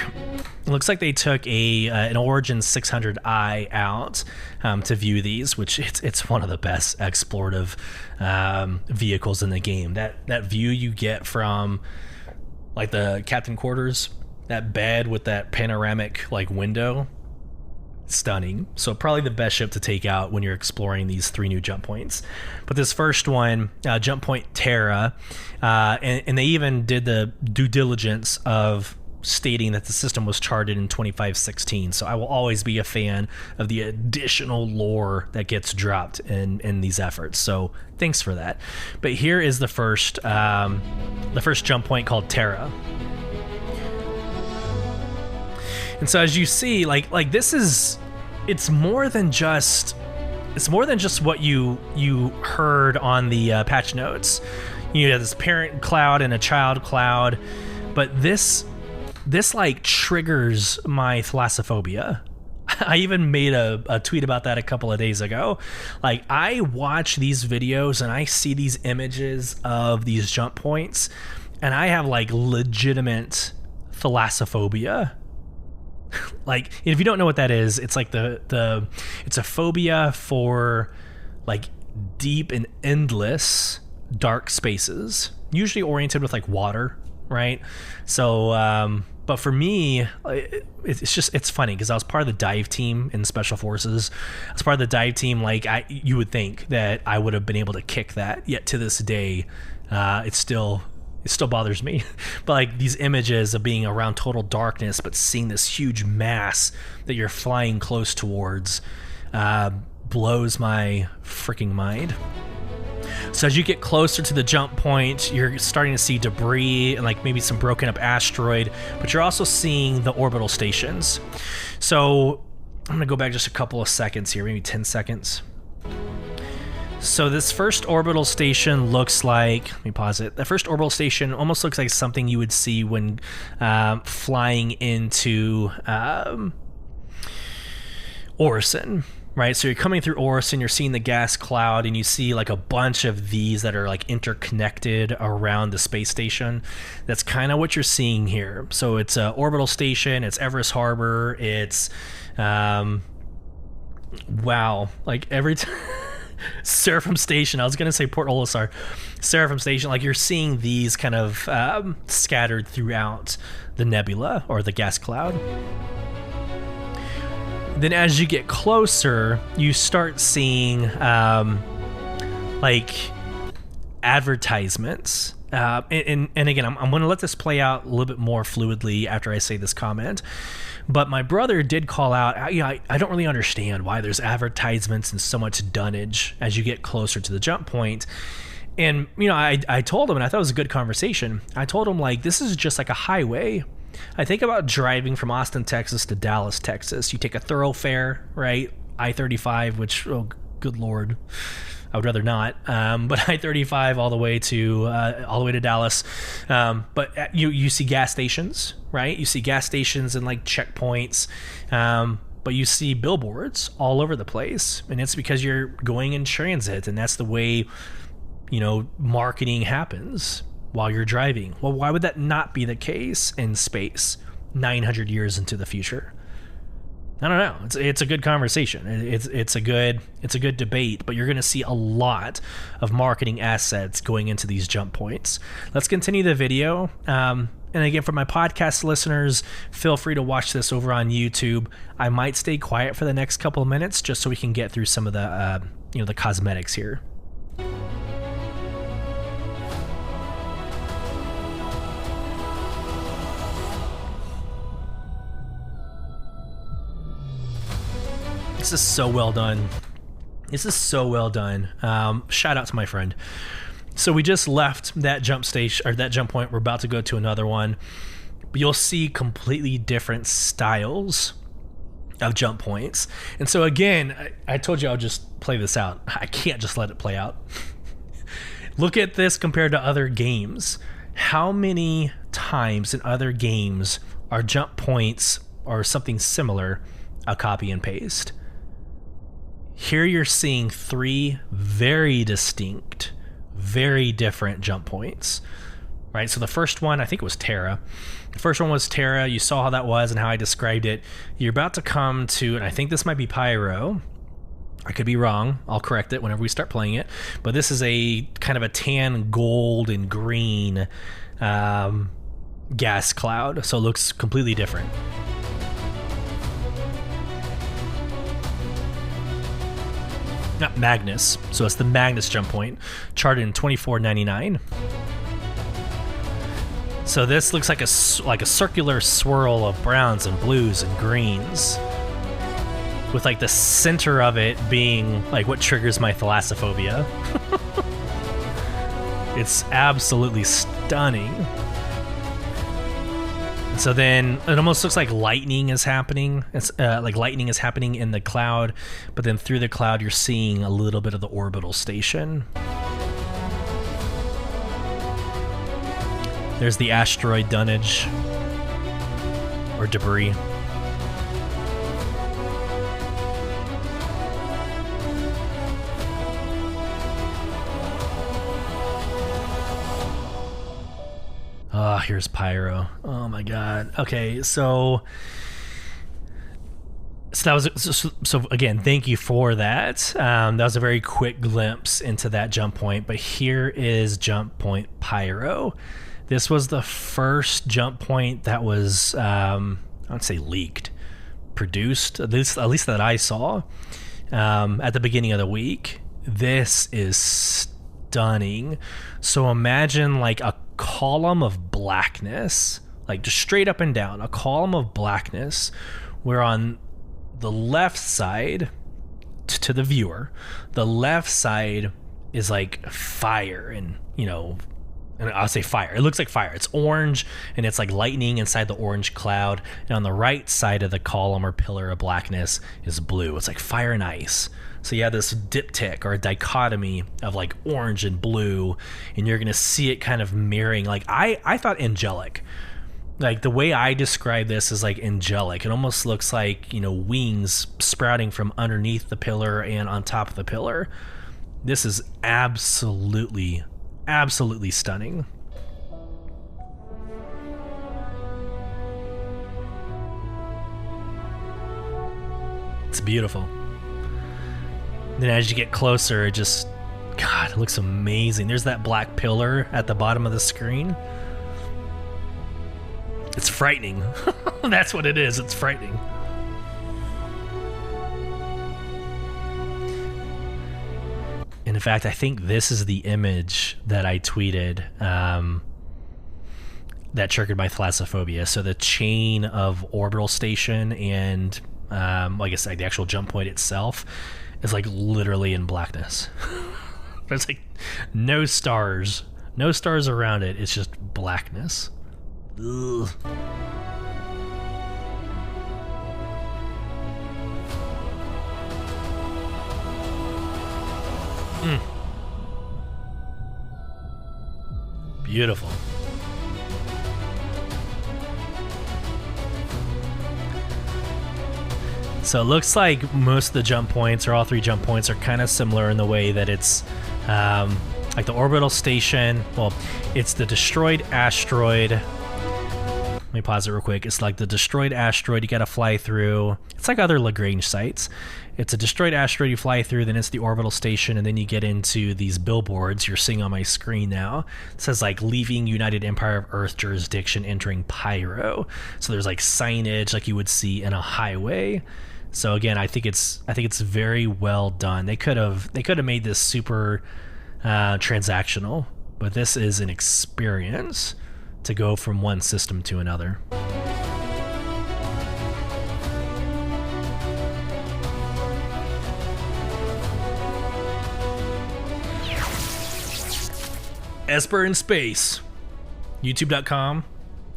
S1: It looks like they took an Origin 600i out to view these, which it's one of the best explorative vehicles in the game. That view you get from like the captain quarters, that bed with that panoramic like window, stunning. So probably the best ship to take out when you're exploring these 3 new jump points. But this first one, jump point Terra, and they even did the due diligence of stating that the system was charted in 2516. So I will always be a fan of the additional lore that gets dropped in these efforts. So thanks for that. But here is the first jump point called Terra. And so as you see, like this is, it's more than just what you heard on the patch notes. You have this parent cloud and a child cloud, but this like triggers my thalassophobia. I even made a tweet about that a couple of days ago. Like, I watch these videos and I see these images of these jump points, and I have like legitimate thalassophobia. Like, if you don't know what that is, it's like it's a phobia for like deep and endless dark spaces, usually oriented with like water, right? So but for me, it's funny because I was part of the dive team in Special Forces. As part of the dive team, like you would think that I would have been able to kick that, yet to this day it still bothers me. But like these images of being around total darkness but seeing this huge mass that you're flying close towards blows my freaking mind. So as you get closer to the jump point, you're starting to see debris and like maybe some broken up asteroid, but you're also seeing the orbital stations. So I'm gonna go back just a couple of seconds here, maybe 10 seconds. So this first orbital station looks like, let me pause it. The first orbital station almost looks like something you would see when flying into Orison. Right, so you're coming through Orison, you're seeing the gas cloud, and you see like a bunch of these that are like interconnected around the space station. That's kind of what you're seeing here. So it's an orbital station, it's Everest Harbor, it's wow, like every time Seraphim Station, I was gonna say Port Olisar, Seraphim Station, like you're seeing these kind of scattered throughout the nebula or the gas cloud. Then as you get closer, you start seeing like advertisements. And again, I'm going to let this play out a little bit more fluidly after I say this comment. But my brother did call out, I don't really understand why there's advertisements and so much dunnage as you get closer to the jump point. And, I told him, and I thought it was a good conversation. I told him, like, this is just like a highway. I think about driving from Austin, Texas to Dallas, Texas. You take a thoroughfare, right? I-35, which, oh, good Lord, I would rather not. But I-35 all the way to Dallas. But you see gas stations, right? You see gas stations and like checkpoints. But you see billboards all over the place, and it's because you're going in transit, and that's the way, marketing happens while you're driving. Well, why would that not be the case in space 900 years into the future? I don't know. It's a good conversation. It's a good debate, but you're going to see a lot of marketing assets going into these jump points. Let's continue the video. And again, for my podcast listeners, feel free to watch this over on YouTube. I might stay quiet for the next couple of minutes just so we can get through some of the the cosmetics here. This is so well done. Shout out to my friend. So we just left that jump station, or that jump point. We're about to go to another one. But you'll see completely different styles of jump points. And so again, I told you I'll just play this out. I can't just let it play out. Look at this compared to other games. How many times in other games are jump points or something similar a copy and paste? Here you're seeing 3 very distinct, very different jump points. right? So the first one, I think it was Terra. The first one was Terra. You saw how that was and how I described it. You're about to come to, and I think this might be Pyro. I could be wrong. I'll correct it whenever we start playing it. But this is a kind of a tan, gold, and green gas cloud. So it looks completely different. Not Magnus. So it's the Magnus jump point, charted in 2499. So this looks like a circular swirl of browns and blues and greens, with like the center of it being like what triggers my thalassophobia. It's absolutely stunning. So then it almost looks like lightning is happening. It's like lightning is happening in the cloud, but then through the cloud you're seeing a little bit of the orbital station. There's the asteroid dunnage or debris. Oh, here's Pyro. Oh my god. Okay, so that was so again, thank you for that. That was a very quick glimpse into that jump point, but here is jump point Pyro. This was the first jump point that was I would say leaked, produced, at least that I saw at the beginning of the week. This is stunning. So imagine like a column of blackness, like just straight up and down, a column of blackness, where on the left side, to the viewer, the left side is like fire, and and I'll say fire. It looks like fire. It's orange, and it's like lightning inside the orange cloud. And on the right side of the column or pillar of blackness is blue. It's like fire and ice. So you have this diptych or a dichotomy of like orange and blue, and you're going to see it kind of mirroring. Like I thought angelic. Like the way I describe this is like angelic. It almost looks like, wings sprouting from underneath the pillar and on top of the pillar. This is absolutely stunning. It's beautiful. Then as you get closer, it looks amazing. There's that black pillar at the bottom of the screen. It's frightening. That's what it is. It's frightening. And in fact, I think this is the image that I tweeted that triggered my thalassophobia. So the chain of orbital station and I guess like the actual jump point itself is like literally in blackness. There's like no stars around it. It's just blackness. Ugh. Beautiful. So it looks like most of the jump points, or all three jump points, are kind of similar in the way that it's like the orbital station. Well, it's the destroyed asteroid. Let me pause it real quick. It's like the destroyed asteroid you got to fly through. It's like other Lagrange sites. It's a destroyed asteroid you fly through, then it's the orbital station, and then you get into these billboards you're seeing on my screen now. It says like leaving United Empire of Earth jurisdiction, entering Pyro. So there's like signage like you would see in a highway. So again, I think it's very well done. They could have made this super transactional, but this is an experience to go from one system to another. Esper in Space. YouTube.com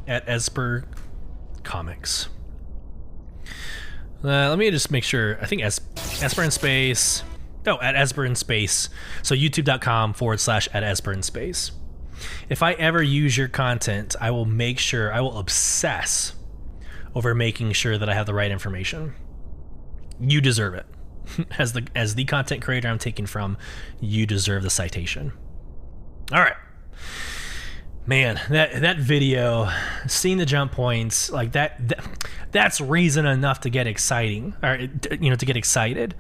S1: @Esper Comics. Let me just make sure. I think Esper in Space. No, @Esper in Space. So YouTube.com /@Esper in Space. If I ever use your content, I will make sure, I will obsess over making sure that I have the right information. You deserve it. As the content creator I'm taking from, you deserve the citation. All right. Man, that video, seeing the jump points like that's reason enough to get exciting, or to get excited.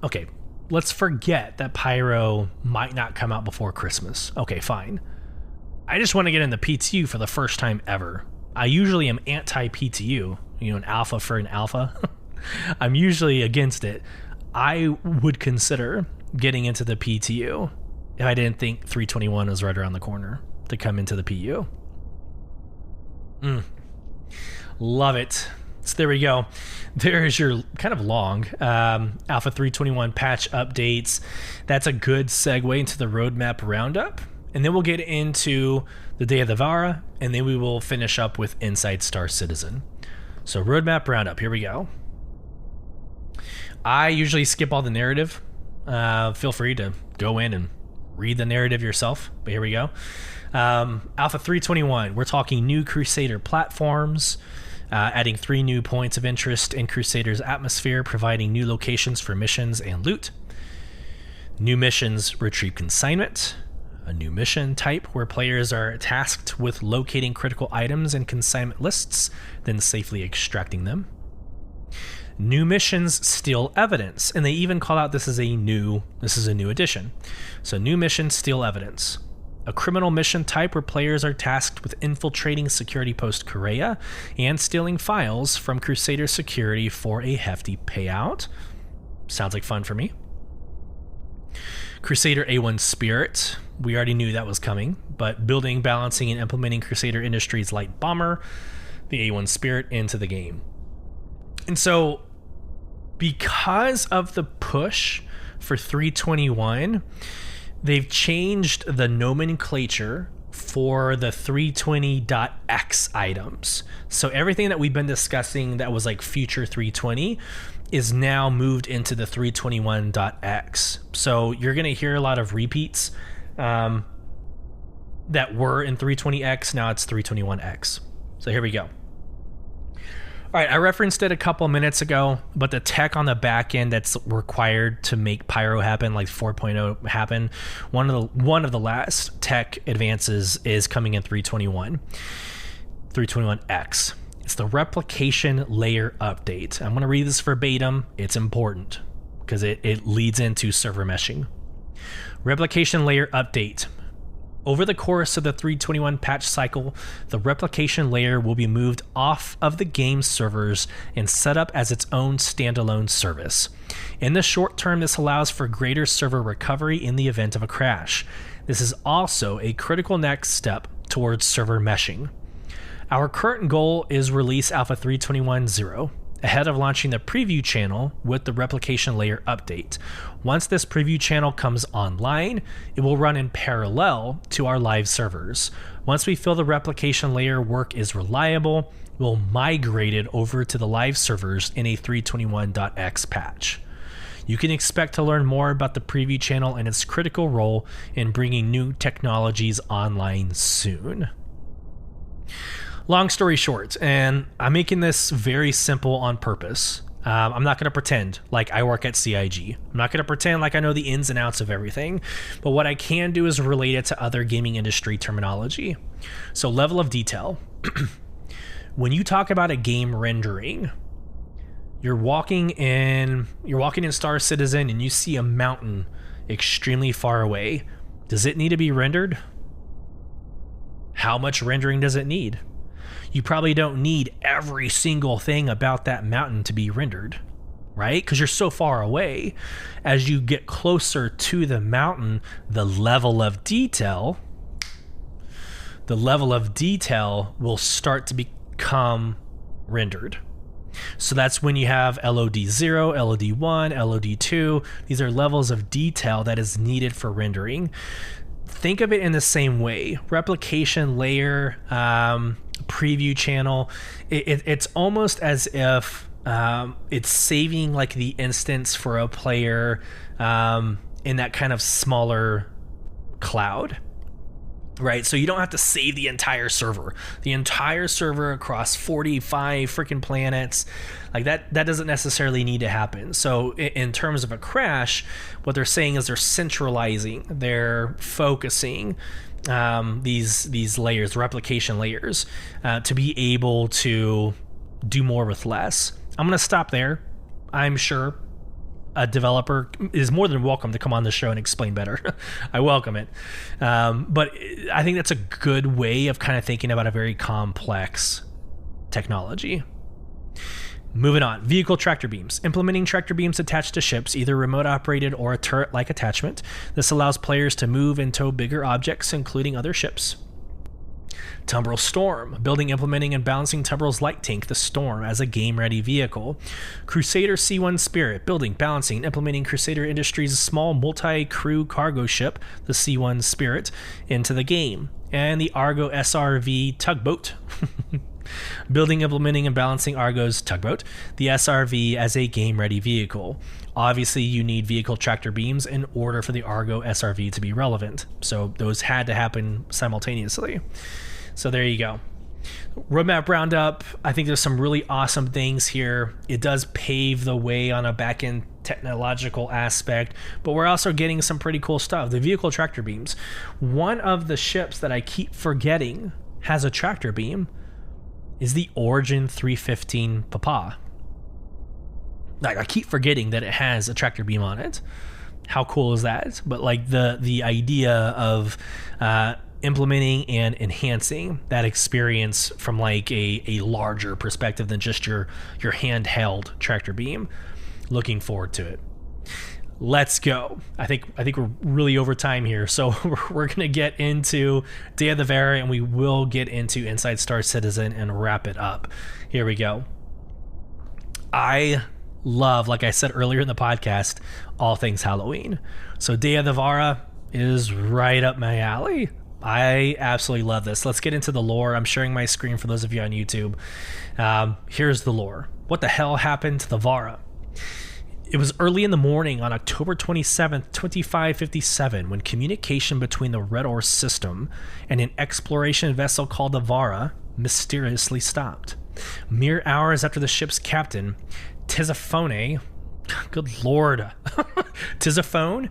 S1: Okay, let's forget that Pyro might not come out before Christmas. Okay, fine. I just want to get in the PTU for the first time ever. I usually am anti-PTU, an alpha for an alpha. I'm usually against it. I would consider getting into the PTU if I didn't think 321 was right around the corner to come into the PU. Love it. So there we go. There's your kind of long Alpha 321 patch updates. That's a good segue into the roadmap roundup. And then we'll get into the Day of the Vara, and then we will finish up with Inside Star Citizen. So roadmap roundup, here we go. I usually skip all the narrative. Feel free to go in and read the narrative yourself, but here we go. Alpha 321, we're talking new Crusader platforms, adding 3 new points of interest in Crusader's atmosphere, providing new locations for missions and loot. New missions, retrieve consignment. A new mission type where players are tasked with locating critical items in consignment lists, then safely extracting them. New missions, steal evidence, and they even call out this is a new addition. So new mission, steal evidence. A criminal mission type where players are tasked with infiltrating security post Korea and stealing files from Crusader security for a hefty payout. Sounds like fun for me. Crusader A1 Spirit, we already knew that was coming, but building, balancing, and implementing Crusader Industries' light bomber, the A1 Spirit, into the game. And so, because of the push for 321, they've changed the nomenclature for the 320.x items. So everything that we've been discussing that was like future 320 is now moved into the 321.x. So you're going to hear a lot of repeats that were in 320x. Now it's 321x. So here we go. All right, I referenced it a couple minutes ago, but the tech on the back end that's required to make Pyro happen, like 4.0 happen, one of the last tech advances is coming in 321x. It's the replication layer update. I'm going to read this verbatim. It's important because it leads into server meshing. Replication layer update. Over the course of the 321 patch cycle, the replication layer will be moved off of the game servers and set up as its own standalone service. In the short term, this allows for greater server recovery in the event of a crash. This is also a critical next step towards server meshing. Our current goal is release Alpha 321.0 ahead of launching the preview channel with the replication layer update. Once this preview channel comes online, it will run in parallel to our live servers. Once we feel the replication layer work is reliable, we'll migrate it over to the live servers in a 321.x patch. You can expect to learn more about the preview channel and its critical role in bringing new technologies online soon. Long story short, and I'm making this very simple on purpose. I'm not going to pretend like I work at CIG. I'm not going to pretend like I know the ins and outs of everything. But what I can do is relate it to other gaming industry terminology. So level of detail. When you talk about a game rendering, you're walking in Star Citizen and you see a mountain extremely far away. Does it need to be rendered? How much rendering does it need? You probably don't need every single thing about that mountain to be rendered, right? Because you're so far away. As you get closer to the mountain, the level of detail will start to become rendered. So that's when you have LOD0, LOD1, LOD2. These are levels of detail that is needed for rendering. Think of it in the same way. Replication layer, preview channel, it's almost as if it's saving like the instance for a player in that kind of smaller cloud. right? So you don't have to save the entire server across 45 freaking planets. Like that doesn't necessarily need to happen. So in terms of a crash, what they're saying is they're centralizing, they're focusing these layers, replication layers, to be able to do more with less. I'm going to stop there. I'm sure a developer is more than welcome to come on the show and explain better. I welcome it. But I think that's a good way of kind of thinking about a very complex technology. Moving on, vehicle tractor beams. Implementing tractor beams attached to ships, either remote operated or a turret-like attachment. This allows players to move and tow bigger objects, including other ships. Tumbril Storm, building, implementing, and balancing Tumbrel's light tank, the Storm, as a game-ready vehicle. Crusader C1 Spirit, building, balancing, and implementing Crusader Industries' small multi-crew cargo ship, the C1 Spirit, into the game. And the Argo SRV tugboat, building, implementing, and balancing Argo's tugboat, the SRV, as a game-ready vehicle. Obviously, you need vehicle tractor beams in order for the Argo SRV to be relevant, so those had to happen simultaneously. So there you go. Roadmap roundup. I think there's some really awesome things here. It does pave the way on a back-end technological aspect, but we're also getting some pretty cool stuff. The vehicle tractor beams. One of the ships that I keep forgetting has a tractor beam is the Origin 315 Papa. Like, I keep forgetting that it has a tractor beam on it. How cool is that? But like the idea of implementing and enhancing that experience from like a larger perspective than just your handheld tractor beam. Looking forward to it. Let's go. I think we're really over time here, so we're gonna get into Day of the Vara, and we will get into Inside Star Citizen and wrap it up. Here we go. I love, like I said earlier in the podcast, all things Halloween. So Day of the Vara is right up my alley. I absolutely love this. Let's get into the lore. I'm sharing my screen for those of you on YouTube. Here's the lore. What the hell happened to the Vara? It was early in the morning on October 27th, 2557, when communication between the Red Ore system and an exploration vessel called the Vara mysteriously stopped. Mere hours after the ship's captain, Tisiphone, good lord, Tisiphone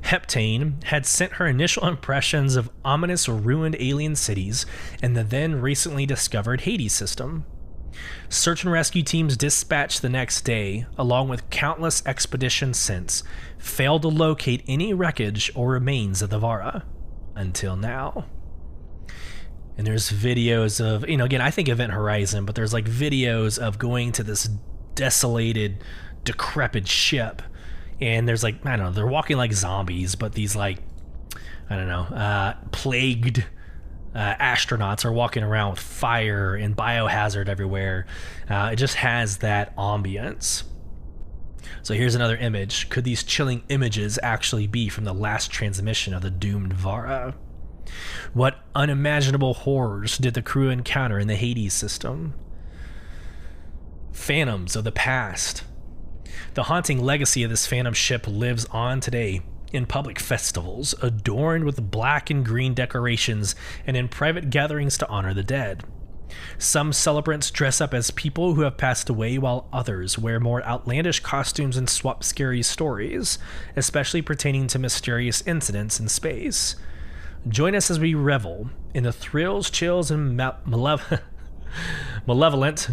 S1: Heptane had sent her initial impressions of ominous ruined alien cities and the then recently discovered Hades system. Search and rescue teams dispatched the next day, along with countless expeditions since, failed to locate any wreckage or remains of the Vara. Until now. And there's videos of, again, I think Event Horizon, but there's like videos of going to this desolated, decrepit ship. And there's like, I don't know, they're walking like zombies, but these like, I don't know, plagued astronauts are walking around with fire and biohazard everywhere. It just has that ambience. So here's another image. Could these chilling images actually be from the last transmission of the doomed Vara? What unimaginable horrors did the crew encounter in the Hades system? Phantoms of the past. The haunting legacy of this phantom ship lives on today in public festivals, adorned with black and green decorations, and in private gatherings to honor the dead. Some celebrants dress up as people who have passed away, while others wear more outlandish costumes and swap scary stories, especially pertaining to mysterious incidents in space. Join us as we revel in the thrills, chills, and malevolent,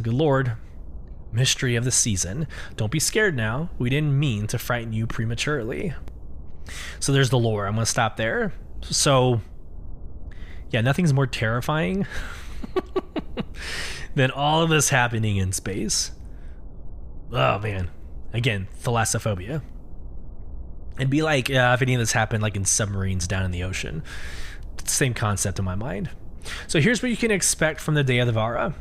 S1: good lord, mystery of the season. Don't be scared now. We didn't mean to frighten you prematurely. So there's the lore. I'm going to stop there. So, yeah, nothing's more terrifying than all of this happening in space. Oh, man. Again, thalassophobia. It'd be like if any of this happened like in submarines down in the ocean. Same concept in my mind. So here's what you can expect from the Day of the Vara.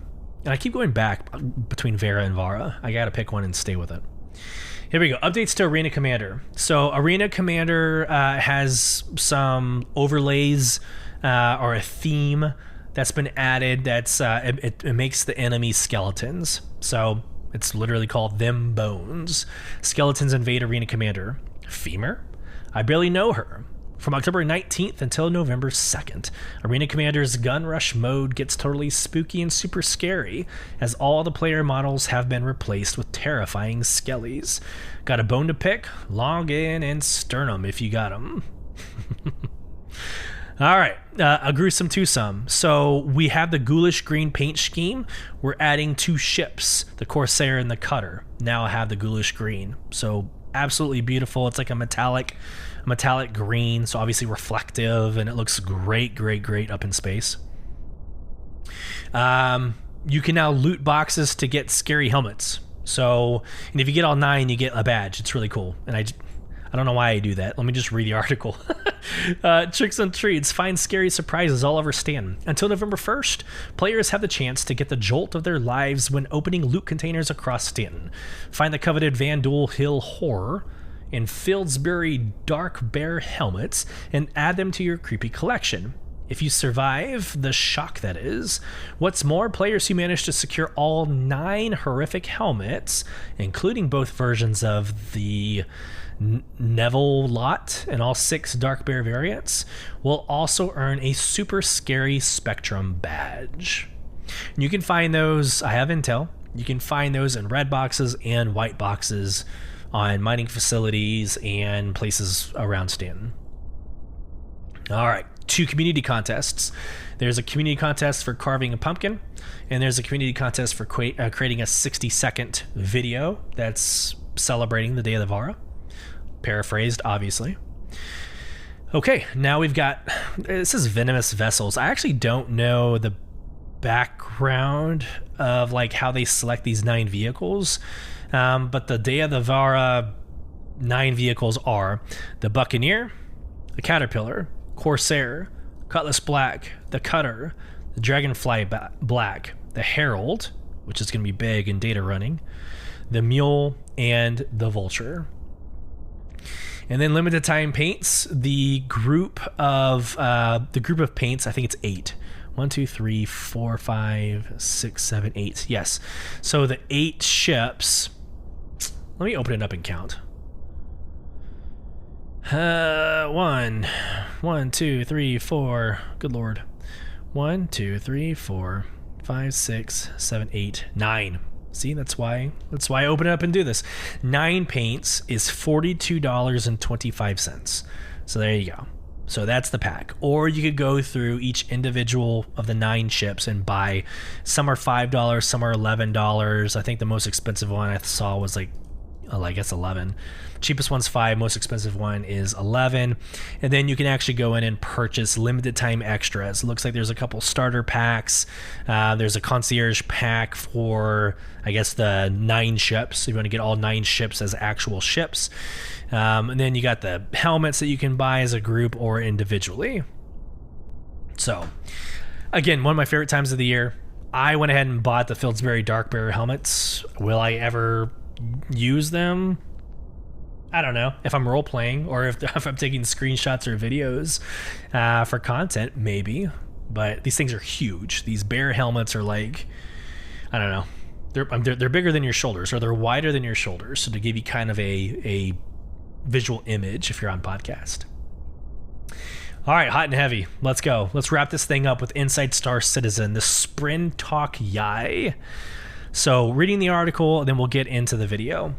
S1: And I keep going back between Vara and Vara. I got to pick one and stay with it. Here we go. Updates to Arena Commander. So Arena Commander has some overlays or a theme that's been added. That's it makes the enemy skeletons. So it's literally called Them Bones. Skeletons invade Arena Commander. Femur? I barely know her. From October 19th until November 2nd, Arena Commander's Gun Rush mode gets totally spooky and super scary, as all the player models have been replaced with terrifying skellies. Got a bone to pick? Log in and sternum if you got them. All right, a gruesome twosome. So we have the ghoulish green paint scheme. We're adding 2 ships, the Corsair and the Cutter. Now I have the ghoulish green. So absolutely beautiful. It's like a metallic green, so obviously reflective, and it looks great up in space. You can now loot boxes to get scary helmets. So, and if you get all 9, you get a badge. It's really cool. And I don't know why I do that. Let me just read the article. Tricks and treats. Find scary surprises all over Stanton. Until November 1st, players have the chance to get the jolt of their lives when opening loot containers across Stanton. Find the coveted Vandal Hill Horror and Fieldsbury Dark Bear helmets and add them to your creepy collection. If you survive the shock that is. What's more, players who manage to secure all 9 horrific helmets, including both versions of the Neville lot and all 6 Dark Bear variants, will also earn a super scary Spectrum badge. You can find those, I have intel, you can find those in red boxes and white boxes on mining facilities and places around Stanton. All right, 2 community contests. There's a community contest for carving a pumpkin, and there's a community contest for creating a 60-second video that's celebrating the Day of the Vara. Paraphrased, obviously. Okay, now we've got, this is Venomous Vessels. I actually don't know the background of like how they select these 9 vehicles, but the Day of the Vara 9 vehicles are the Buccaneer, the Caterpillar, Corsair, Cutlass Black, the Cutter, the Dragonfly Black, the Herald, which is going to be big in data running, the Mule, and the Vulture. And then limited time paints, the group of paints, I think it's 8. 1, 2, 3, 4, 5, 6, 7, 8. Yes. So the 8 ships. Let me open it up and count. 1, 2, 3, 4. Good Lord. 1, 2, 3, 4, 5, 6, 7, 8, 9. See, that's why I open it up and do this. 9 paints is $42.25. So there you go. So that's the pack. Or you could go through each individual of the 9 ships and buy. Some are $5, some are $11. I think the most expensive one I saw was like, I guess 11. Cheapest one's 5, most expensive one is 11. And then you can actually go in and purchase limited time extras. It looks like there's a couple starter packs. There's a concierge pack for, I guess, the 9 ships. If you want to get all 9 ships as actual ships. And then you got the helmets that you can buy as a group or individually. So, again, one of my favorite times of the year. I went ahead and bought the Fieldsbury Dark Bear helmets. Will I ever use them? I don't know. If I'm role playing or if I'm taking screenshots or videos for content, maybe. But these things are huge. These bear helmets are like, I don't know. They're bigger than your shoulders, or they're wider than your shoulders. So to give you kind of a visual image if you're on podcast. All right, hot and heavy. Let's go. Let's wrap this thing up with Inside Star Citizen, the Sprin Talk Yai. So reading the article, then we'll get into the video.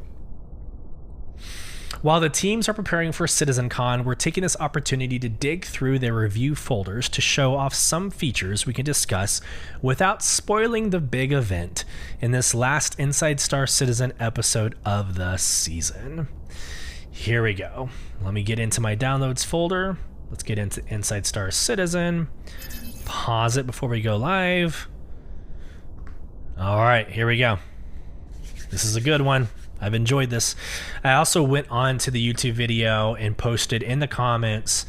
S1: While the teams are preparing for CitizenCon, we're taking this opportunity to dig through their review folders to show off some features we can discuss without spoiling the big event in this last Inside Star Citizen episode of the season. Here we go. Let me get into my downloads folder. Let's get into Inside Star Citizen. Pause it before we go live. All right, here we go. This is a good one. I've enjoyed this. I also went on to the YouTube video and posted in the comments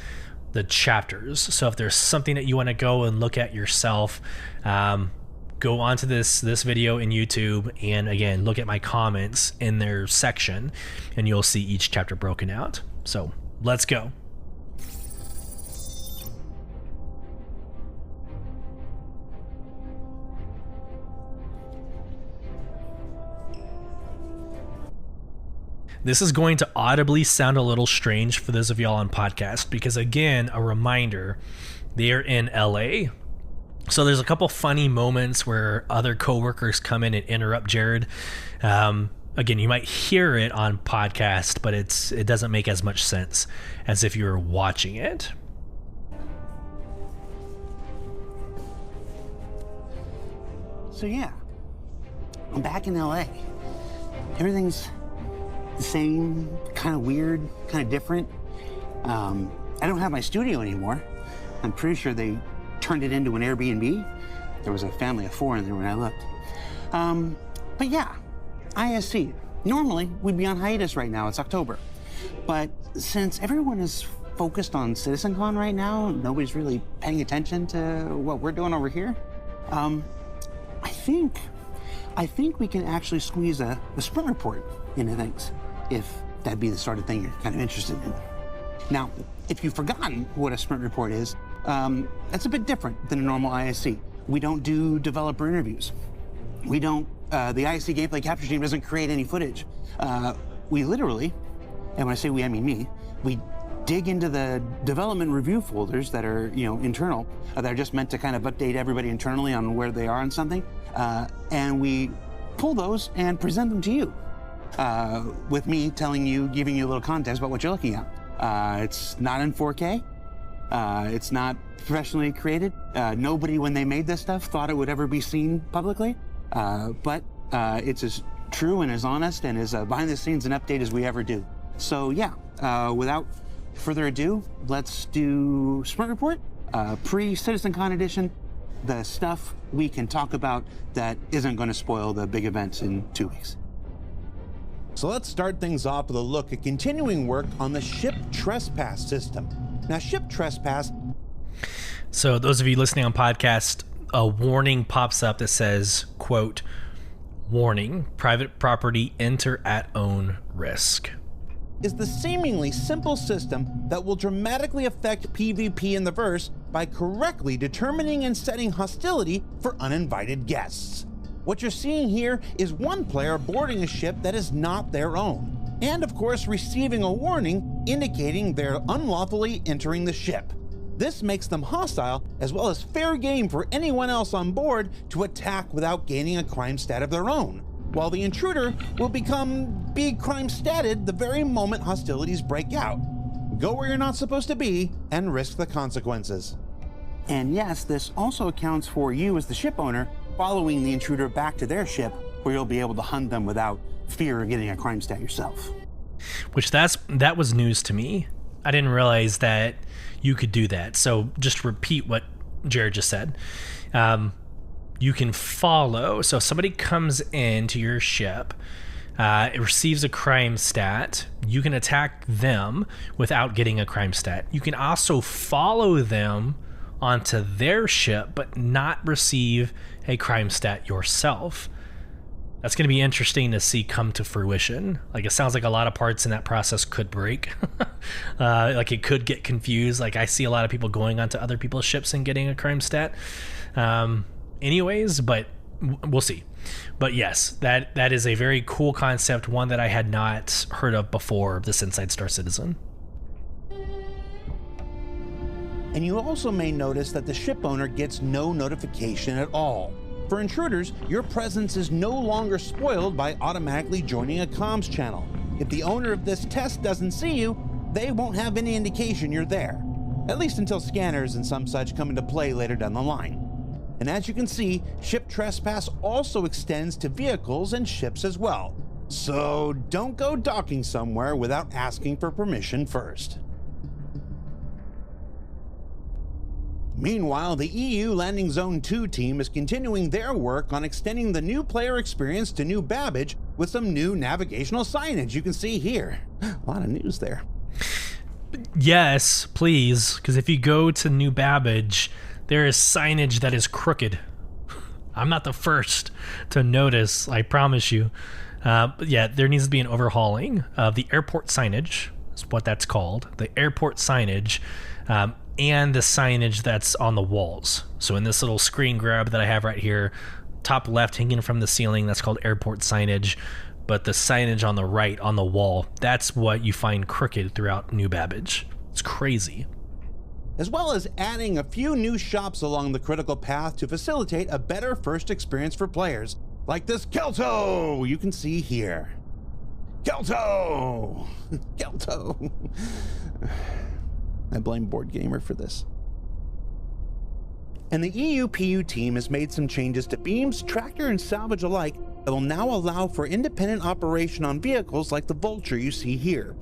S1: the chapters. So if there's something that you want to go and look at yourself, go onto this video in YouTube and again, look at my comments in their section and you'll see each chapter broken out. So let's go. This is going to audibly sound a little strange for those of y'all on podcast because, again, a reminder, they're in LA. So there's a couple funny moments where other coworkers come in and interrupt Jared. Again, you might hear it on podcast, but it doesn't make as much sense as if you were watching it.
S3: So yeah, I'm back in LA. Everything's the same, kind of weird, kind of different. I don't have my studio anymore. I'm pretty sure they turned it into an Airbnb. There was a family of 4 in there when I looked. But yeah, ISC. Normally, we'd be on hiatus right now. It's October. But since everyone is focused on CitizenCon right now, nobody's really paying attention to what we're doing over here. I think we can actually squeeze a sprint report into things, if that'd be the sort of thing you're kind of interested in. Now, if you've forgotten what a sprint report is, that's a bit different than a normal ISC. We don't do developer interviews. We don't, the ISC gameplay capture team doesn't create any footage. We literally, and when I say we, I mean me, we dig into the development review folders that are, internal, that are just meant to kind of update everybody internally on where they are on something, and we pull those and present them to you, with me telling you, giving you a little context about what you're looking at. It's not in 4K. It's not professionally created. Nobody, when they made this stuff, thought it would ever be seen publicly, but it's as true and as honest and as behind the scenes an update as we ever do. So yeah, without further ado, let's do Sprint Report, pre-CitizenCon edition, the stuff we can talk about that isn't going to spoil the big events in 2 weeks.
S4: So let's start things off with a look at continuing work on the ship trespass system. Now, ship trespass.
S1: So those of you listening on podcast, a warning pops up that says, quote, "Warning, private property, enter at own risk."
S4: Is the seemingly simple system that will dramatically affect PvP in the verse by correctly determining and setting hostility for uninvited guests. What you're seeing here is one player boarding a ship that is not their own, and of course receiving a warning indicating they're unlawfully entering the ship. This makes them hostile, as well as fair game for anyone else on board to attack without gaining a crime stat of their own, while the intruder will become big crime statted the very moment hostilities break out. Go where you're not supposed to be and risk the consequences.
S3: And yes, this also accounts for you as the ship owner following the intruder back to their ship, where you'll be able to hunt them without fear of getting a crime stat yourself.
S1: Which that was news to me. I didn't realize that you could do that. So just repeat what Jared just said. You can follow. So if somebody comes into your ship, it receives a crime stat. You can attack them without getting a crime stat. You can also follow them onto their ship, but not receive a crime stat yourself. That's going to be interesting to see come to fruition. Like, it sounds like a lot of parts in that process could break. Like, it could get confused. Like, I see a lot of people going onto other people's ships and getting a crime stat. Anyways, but we'll see. But yes, that is a very cool concept, one that I had not heard of before this Inside Star Citizen.
S4: And you also may notice that the ship owner gets no notification at all. For intruders, your presence is no longer spoiled by automatically joining a comms channel. If the owner of this test doesn't see you, they won't have any indication you're there, at least until scanners and some such come into play later down the line. And as you can see, ship trespass also extends to vehicles and ships as well. So don't go docking somewhere without asking for permission first. Meanwhile, the EU Landing Zone 2 team is continuing their work on extending the new player experience to New Babbage with some new navigational signage you can see here. A lot of news there.
S1: Yes, please, because if you go to New Babbage, there is signage that is crooked. I'm not the first to notice, I promise you. But yeah, there needs to be an overhauling of the airport signage, is what that's called. The airport signage, and the signage that's on the walls. So in this little screen grab that I have right here, top left hanging from the ceiling, that's called airport signage. but the signage on the right on the wall, that's what you find crooked throughout New Babbage. It's crazy.
S4: As well as adding a few new shops along the critical path to facilitate a better first experience for players, like this Kelto you can see here. Kelto! Kelto! I blame Board Gamer for this. And the EUPU team has made some changes to beams, tractor, and salvage alike that will now allow for independent operation on vehicles like the Vulture you see here.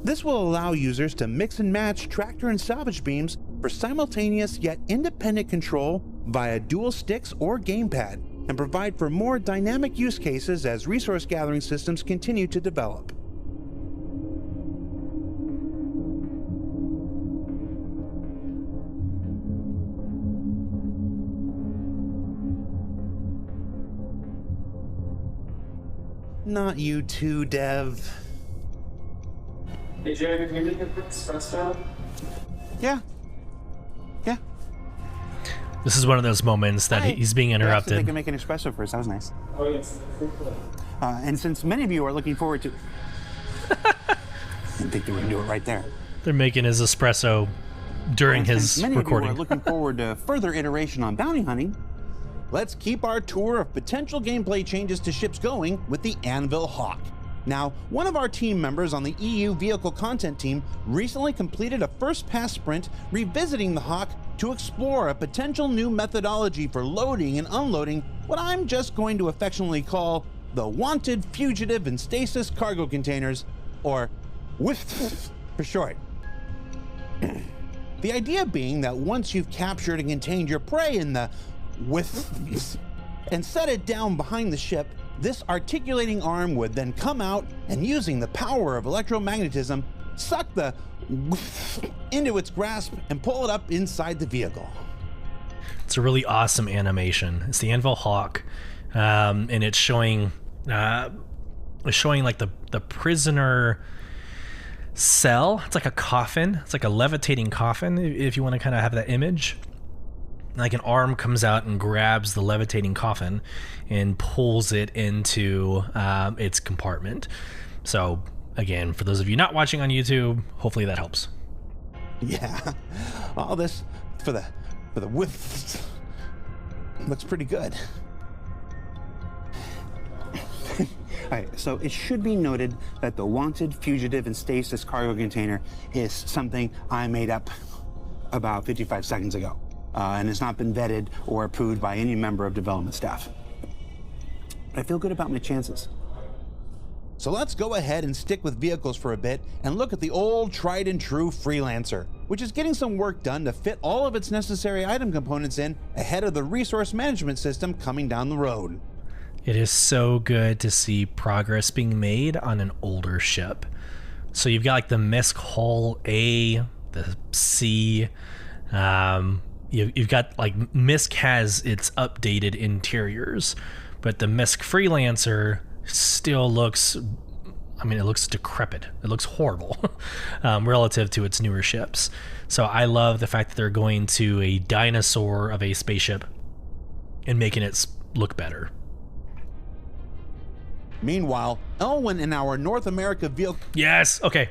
S4: This will allow users to mix and match tractor and salvage beams for simultaneous yet independent control via dual sticks or gamepad, and provide for more dynamic use cases as resource gathering systems continue to develop. Not you too, Dev.
S5: Hey, Jerry, can you make a quick espresso?
S4: Yeah.
S1: This is one of those moments that he's being
S3: They
S1: interrupted.
S3: can make an espresso first. That was nice.
S5: Oh, yes.
S3: And since many of you are looking forward to... I didn't think they would do it right there.
S1: They're making his espresso during his
S3: Since many
S1: recording.
S3: of you are looking forward to further iteration on bounty hunting,
S4: Let's keep our tour of potential gameplay changes to ships going with the Anvil Hawk. Now, one of our team members on the EU vehicle content team recently completed a first pass sprint revisiting the Hawk to explore a potential new methodology for loading and unloading what I'm just going to affectionately call the Wanted, Fugitive, and Stasis cargo containers, or WIFT for short. The idea being that once you've captured and contained your prey in the WIFT and set it down behind the ship, this articulating arm would then come out and, using the power of electromagnetism, suck the into its grasp and pull it up inside the vehicle.
S1: It's a really awesome animation. It's the Anvil Hawk, and it's showing like the prisoner cell. It's like a coffin. It's like a levitating coffin, if you want to kind of have that image. Like an arm comes out and grabs the levitating coffin and pulls it into its compartment. So again, for those of you not watching on YouTube, hopefully that helps.
S4: Yeah, all this for the whiff looks pretty good.
S3: all right, so it should be noted that the Wanted, Fugitive, and Stasis cargo container is something I made up about 55 seconds ago. And has not been vetted or approved by any member of development staff. But I feel good about my chances.
S4: So let's go ahead and stick with vehicles for a bit and look at the old tried and true Freelancer, which is getting some work done to fit all of its necessary item components in ahead of the resource management system coming down the road.
S1: It is so good to see progress being made on an older ship. So you've got like the Misk Hull A, the C, you've got like Misk has its updated interiors, but the Misk Freelancer still looks, I mean, it looks decrepit. It looks horrible relative to its newer ships. So I love the fact that they're going to a dinosaur of a spaceship and making it look better.
S4: Meanwhile, Elwyn in our North America vehicle...
S1: Yes, okay.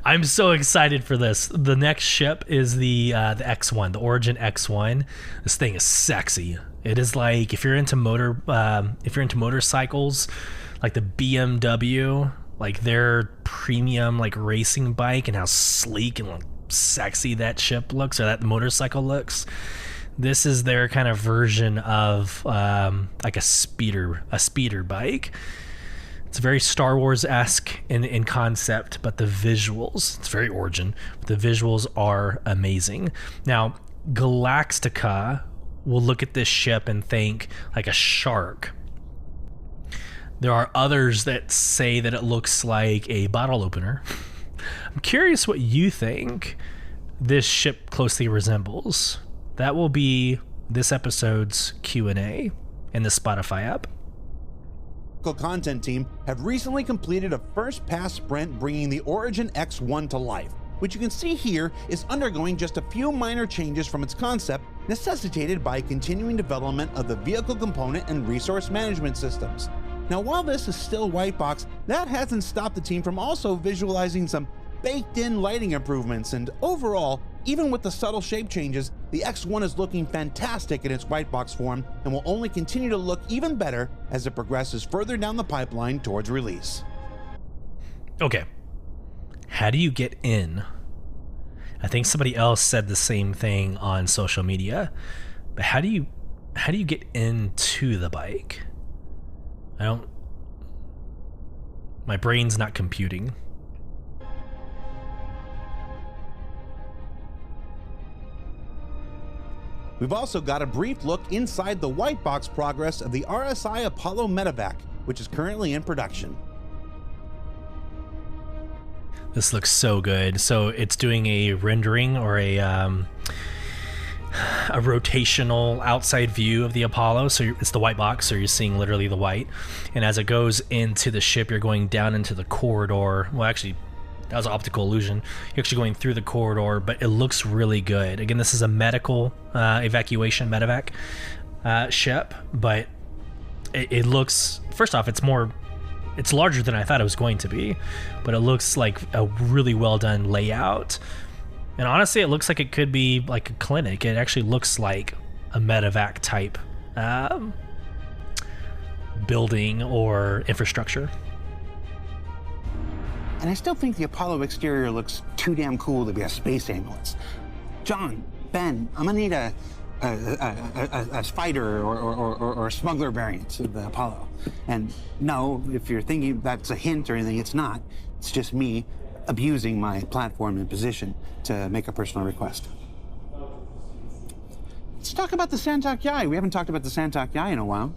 S1: I'm so excited for this. The next ship is the X1, the Origin X1. This thing is sexy. It is like if you're into motorcycles, like the BMW, like their premium like racing bike, and how sleek and like sexy that ship looks, or that motorcycle looks. This is their kind of version of like a speeder bike. It's very Star Wars-esque in concept, but the visuals, it's very Origin, but the visuals are amazing. Now, Galactica will look at this ship and think like a shark. There are others that say that it looks like a bottle opener. I'm curious what you think this ship closely resembles. That will be this episode's Q&A in the Spotify app.
S4: Content team have recently completed a first pass sprint bringing the Origin X1 to life, which you can see here is undergoing just a few minor changes from its concept, necessitated by continuing development of the vehicle component and resource management systems. Now, while this is still white box, that hasn't stopped the team from also visualizing some baked-in lighting improvements, and overall, even with the subtle shape changes, the X1 is looking fantastic in its white box form and will only continue to look even better as it progresses further down the pipeline towards release.
S1: Okay. How do you get in? I think somebody else said the same thing on social media, but how do you get into the bike? My brain's not computing.
S4: We've also got a brief look inside the white box progress of the RSI Apollo Medevac, which is currently in production.
S1: This looks so good. So it's doing a rendering or a rotational outside view of the Apollo. So it's the white box, so you're seeing literally the white. And as it goes into the ship, you're going down into the corridor. Well, actually, that was an optical illusion. You're actually going through the corridor, but it looks really good. Again, this is a medical evacuation medevac ship, but it looks, first off, it's larger than I thought it was going to be, but it looks like a really well done layout. And honestly, it looks like it could be like a clinic. It actually looks like a medevac type building or infrastructure.
S3: And I still think the Apollo exterior looks too damn cool to be a space ambulance. John, Ben, I'm gonna need a fighter or a smuggler variant of the Apollo. And no, if you're thinking that's a hint or anything, it's not. It's just me abusing my platform and position to make a personal request. Let's talk about the Santok Yai. We haven't talked about the Santok Yai in a while.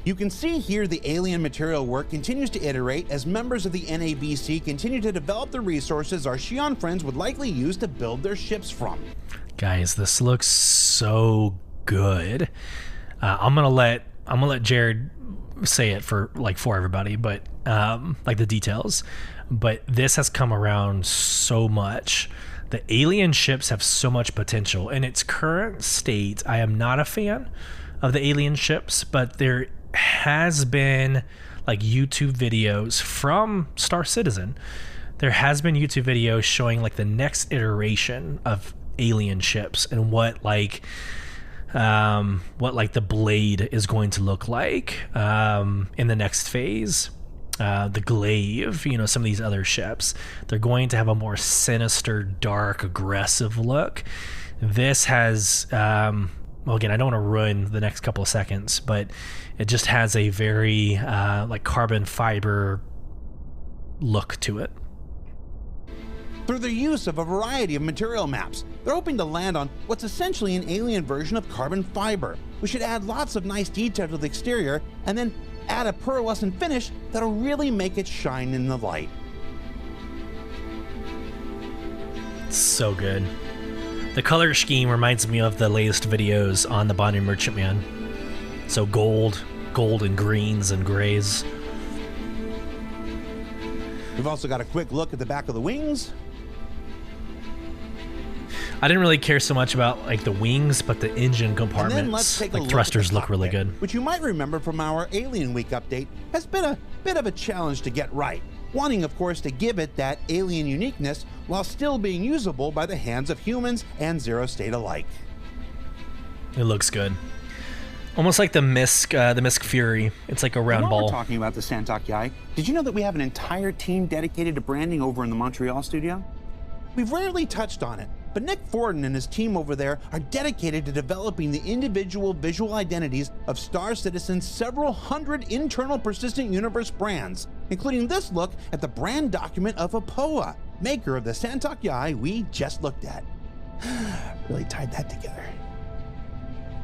S4: You can see here the alien material work continues to iterate as members of the NABC continue to develop the resources our Xi'an friends would likely use to build their ships from.
S1: Guys, this looks so good. I'm gonna let Jared say it for everybody, but like the details. But this has come around so much. The alien ships have so much potential. In its current state, I am not a fan of the alien ships, but there has been like YouTube videos from Star Citizen. There has been YouTube videos showing like the next iteration of alien ships and what the blade is going to look like in the next phase. The Glaive, some of these other ships, they're going to have a more sinister, dark, aggressive look. This has well, again, I don't want to ruin the next couple of seconds, but it just has a very like carbon fiber look to it.
S4: Through the use of a variety of material maps, they're hoping to land on what's essentially an alien version of carbon fiber, which should add lots of nice detail to the exterior and then add a pearlescent finish that'll really make it shine in the light.
S1: So good. The color scheme reminds me of the latest videos on the Bonding Merchantman. So gold and greens and grays.
S4: We've also got a quick look at the back of the wings.
S1: I didn't really care so much about like the wings, but the engine compartments,
S4: and then let's take a look
S1: thrusters
S4: at the
S1: look really
S4: cockpit,
S1: good.
S4: which you might remember from our Alien Week update has been a bit of a challenge to get right, wanting of course to give it that alien uniqueness while still being usable by the hands of humans and Zero State alike.
S1: It looks good. Almost like the Misk Fury. It's like a round
S3: While
S1: ball.
S3: we're talking about the Santok Yai, did you know that we have an entire team dedicated to branding over in the Montreal studio?
S4: We've rarely touched on it, but Nick Forden and his team over there are dedicated to developing the individual visual identities of Star Citizen's several hundred internal persistent universe brands, including this look at the brand document of Apoa, maker of the Santok Yai we just looked at. Really tied that together.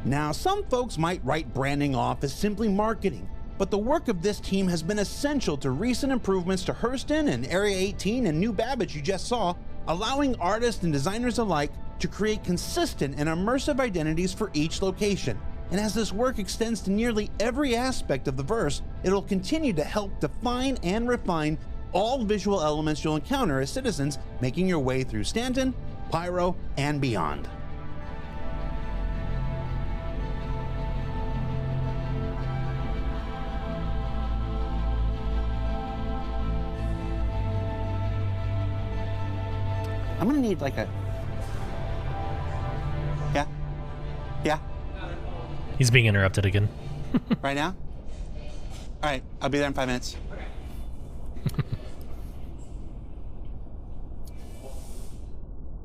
S4: Now, some folks might write branding off as simply marketing, but the work of this team has been essential to recent improvements to Hurston and Area 18 and New Babbage you just saw, allowing artists and designers alike to create consistent and immersive identities for each location. And as this work extends to nearly every aspect of the verse, it'll continue to help define and refine all visual elements you'll encounter as citizens making your way through Stanton, Pyro, and beyond.
S3: I'm gonna need like a... Yeah? Yeah?
S1: He's being interrupted again.
S3: Right now? All right, I'll be there in 5 minutes.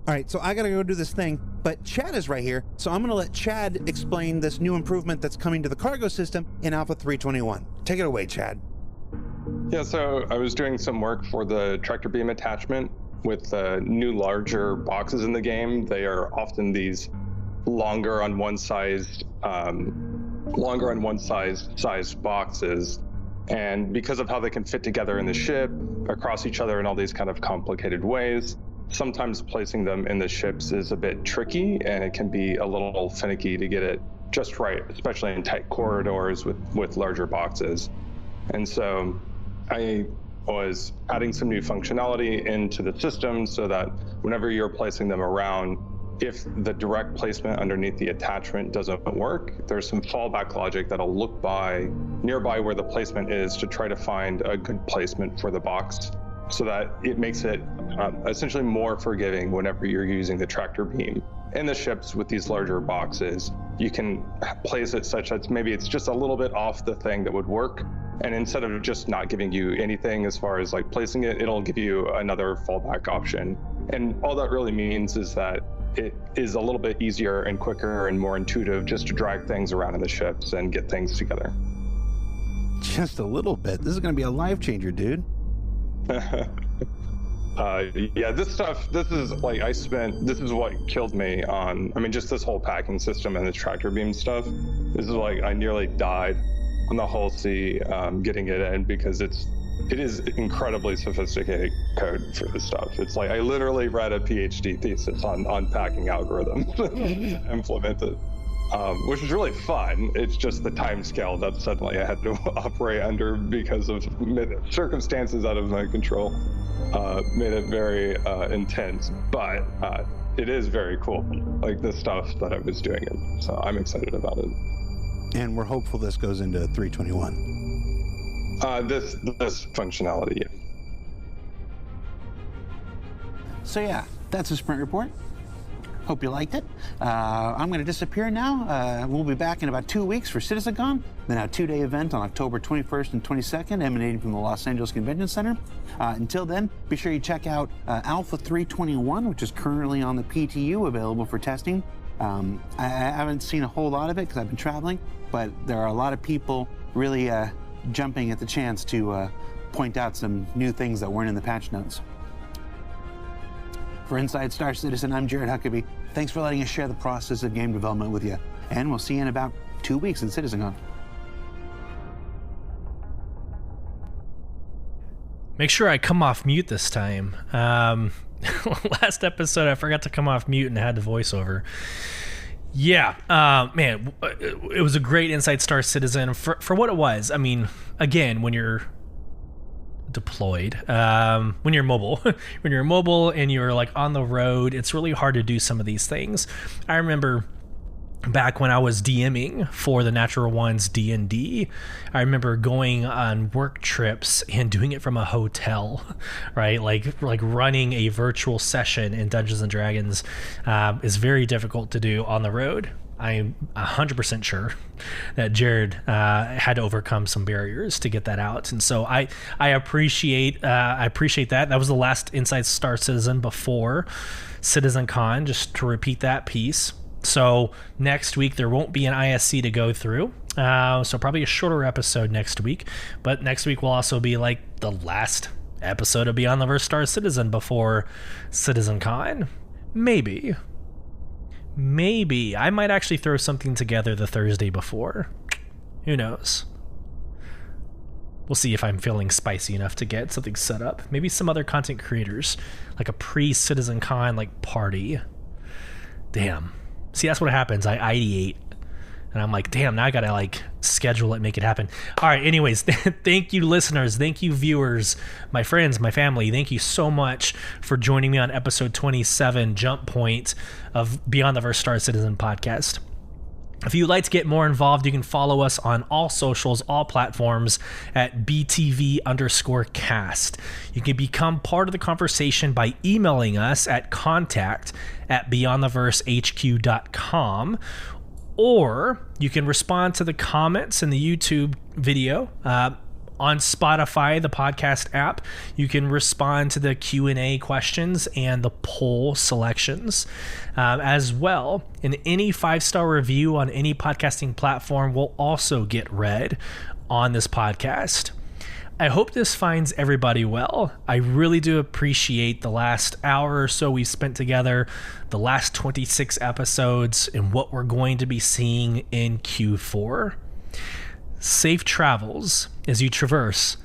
S3: All right, so I gotta go do this thing, but Chad is right here, so I'm gonna let Chad explain this new improvement that's coming to the cargo system in Alpha 321. Take it away, Chad.
S6: Yeah, so I was doing some work for the tractor beam attachment with new larger boxes in the game. They are often these longer on one sized boxes. And because of how they can fit together in the ship, across each other in all these kind of complicated ways, sometimes placing them in the ships is a bit tricky, and it can be a little finicky to get it just right, especially in tight corridors with larger boxes. And so I was adding some new functionality into the system so that whenever you're placing them around, if the direct placement underneath the attachment doesn't work, there's some fallback logic that'll look nearby where the placement is to try to find a good placement for the box, so that it makes it essentially more forgiving whenever you're using the tractor beam. In the ships with these larger boxes, you can place it such that maybe it's just a little bit off the thing that would work. And instead of just not giving you anything as far as like placing it, it'll give you another fallback option. And all that really means is that it is a little bit easier and quicker and more intuitive just to drag things around in the ships and get things together.
S3: Just a little bit. This is gonna be a life changer, dude.
S6: Yeah, this is what killed me on, just this whole packing system and the tractor beam stuff. This is like, I nearly died on the Hull C getting it in, because it is incredibly sophisticated code for this stuff. It's like, I literally read a PhD thesis on packing algorithms implemented, which is really fun. It's just the time scale that suddenly I had to operate under because of circumstances out of my control made it very intense, but it is very cool, like the stuff that I was doing it. So I'm excited about it.
S3: And we're hopeful this goes into 321.
S6: This functionality, yeah.
S3: So yeah, that's a sprint report. Hope you liked it. I'm going to disappear now. We'll be back in about 2 weeks for CitizenCon, then a 2-day event on October 21st and 22nd, emanating from the Los Angeles Convention Center. Until then, be sure you check out Alpha 321, which is currently on the PTU, available for testing. I haven't seen a whole lot of it because I've been traveling, but there are a lot of people really jumping at the chance to point out some new things that weren't in the patch notes. For Inside Star Citizen, I'm Jared Huckabee. Thanks for letting us share the process of game development with you, and we'll see you in about 2 weeks in CitizenCon.
S1: Make sure I come off mute this time. Last episode, I forgot to come off mute and had the voiceover. Yeah, man, it was a great Inside Star Citizen for what it was. I mean, again, when you're deployed, when you're mobile, and you're like on the road, it's really hard to do some of these things. I remember back when I was DMing for the Natural Ones D&D, I remember going on work trips and doing it from a hotel, right? Like running a virtual session in Dungeons and Dragons is very difficult to do on the road. I'm 100% sure that Jared had to overcome some barriers to get that out, and so I appreciate that. That was the last Inside Star Citizen before CitizenCon. Just to repeat that piece. So next week there won't be an ISC to go through, so probably a shorter episode next week. But next week will also be like the last episode of Beyond the Verse Star Citizen before CitizenCon. Maybe I might actually throw something together the Thursday before. Who knows? We'll see if I'm feeling spicy enough to get something set up. Maybe some other content creators, like a pre-CitizenCon like party. Damn. See, that's what happens. I ideate, and I'm like, damn, now I gotta like schedule it, make it happen. All right, anyways, thank you, listeners. Thank you, viewers, my friends, my family. Thank you so much for joining me on episode 27, Jump Point of Beyond the Verse Star Citizen podcast. If you'd like to get more involved, you can follow us on all socials, all platforms at BTV_cast. You can become part of the conversation by emailing us at contact@beyondtheversehq.com, or you can respond to the comments in the YouTube video. On Spotify, the podcast app, you can respond to the Q&A questions and the poll selections as well. And any 5-star review on any podcasting platform will also get read on this podcast. I hope this finds everybody well. I really do appreciate the last hour or so we spent together, the last 26 episodes, and what we're going to be seeing in Q4. Safe travels as you traverse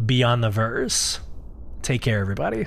S1: beyond the verse. Take care, everybody.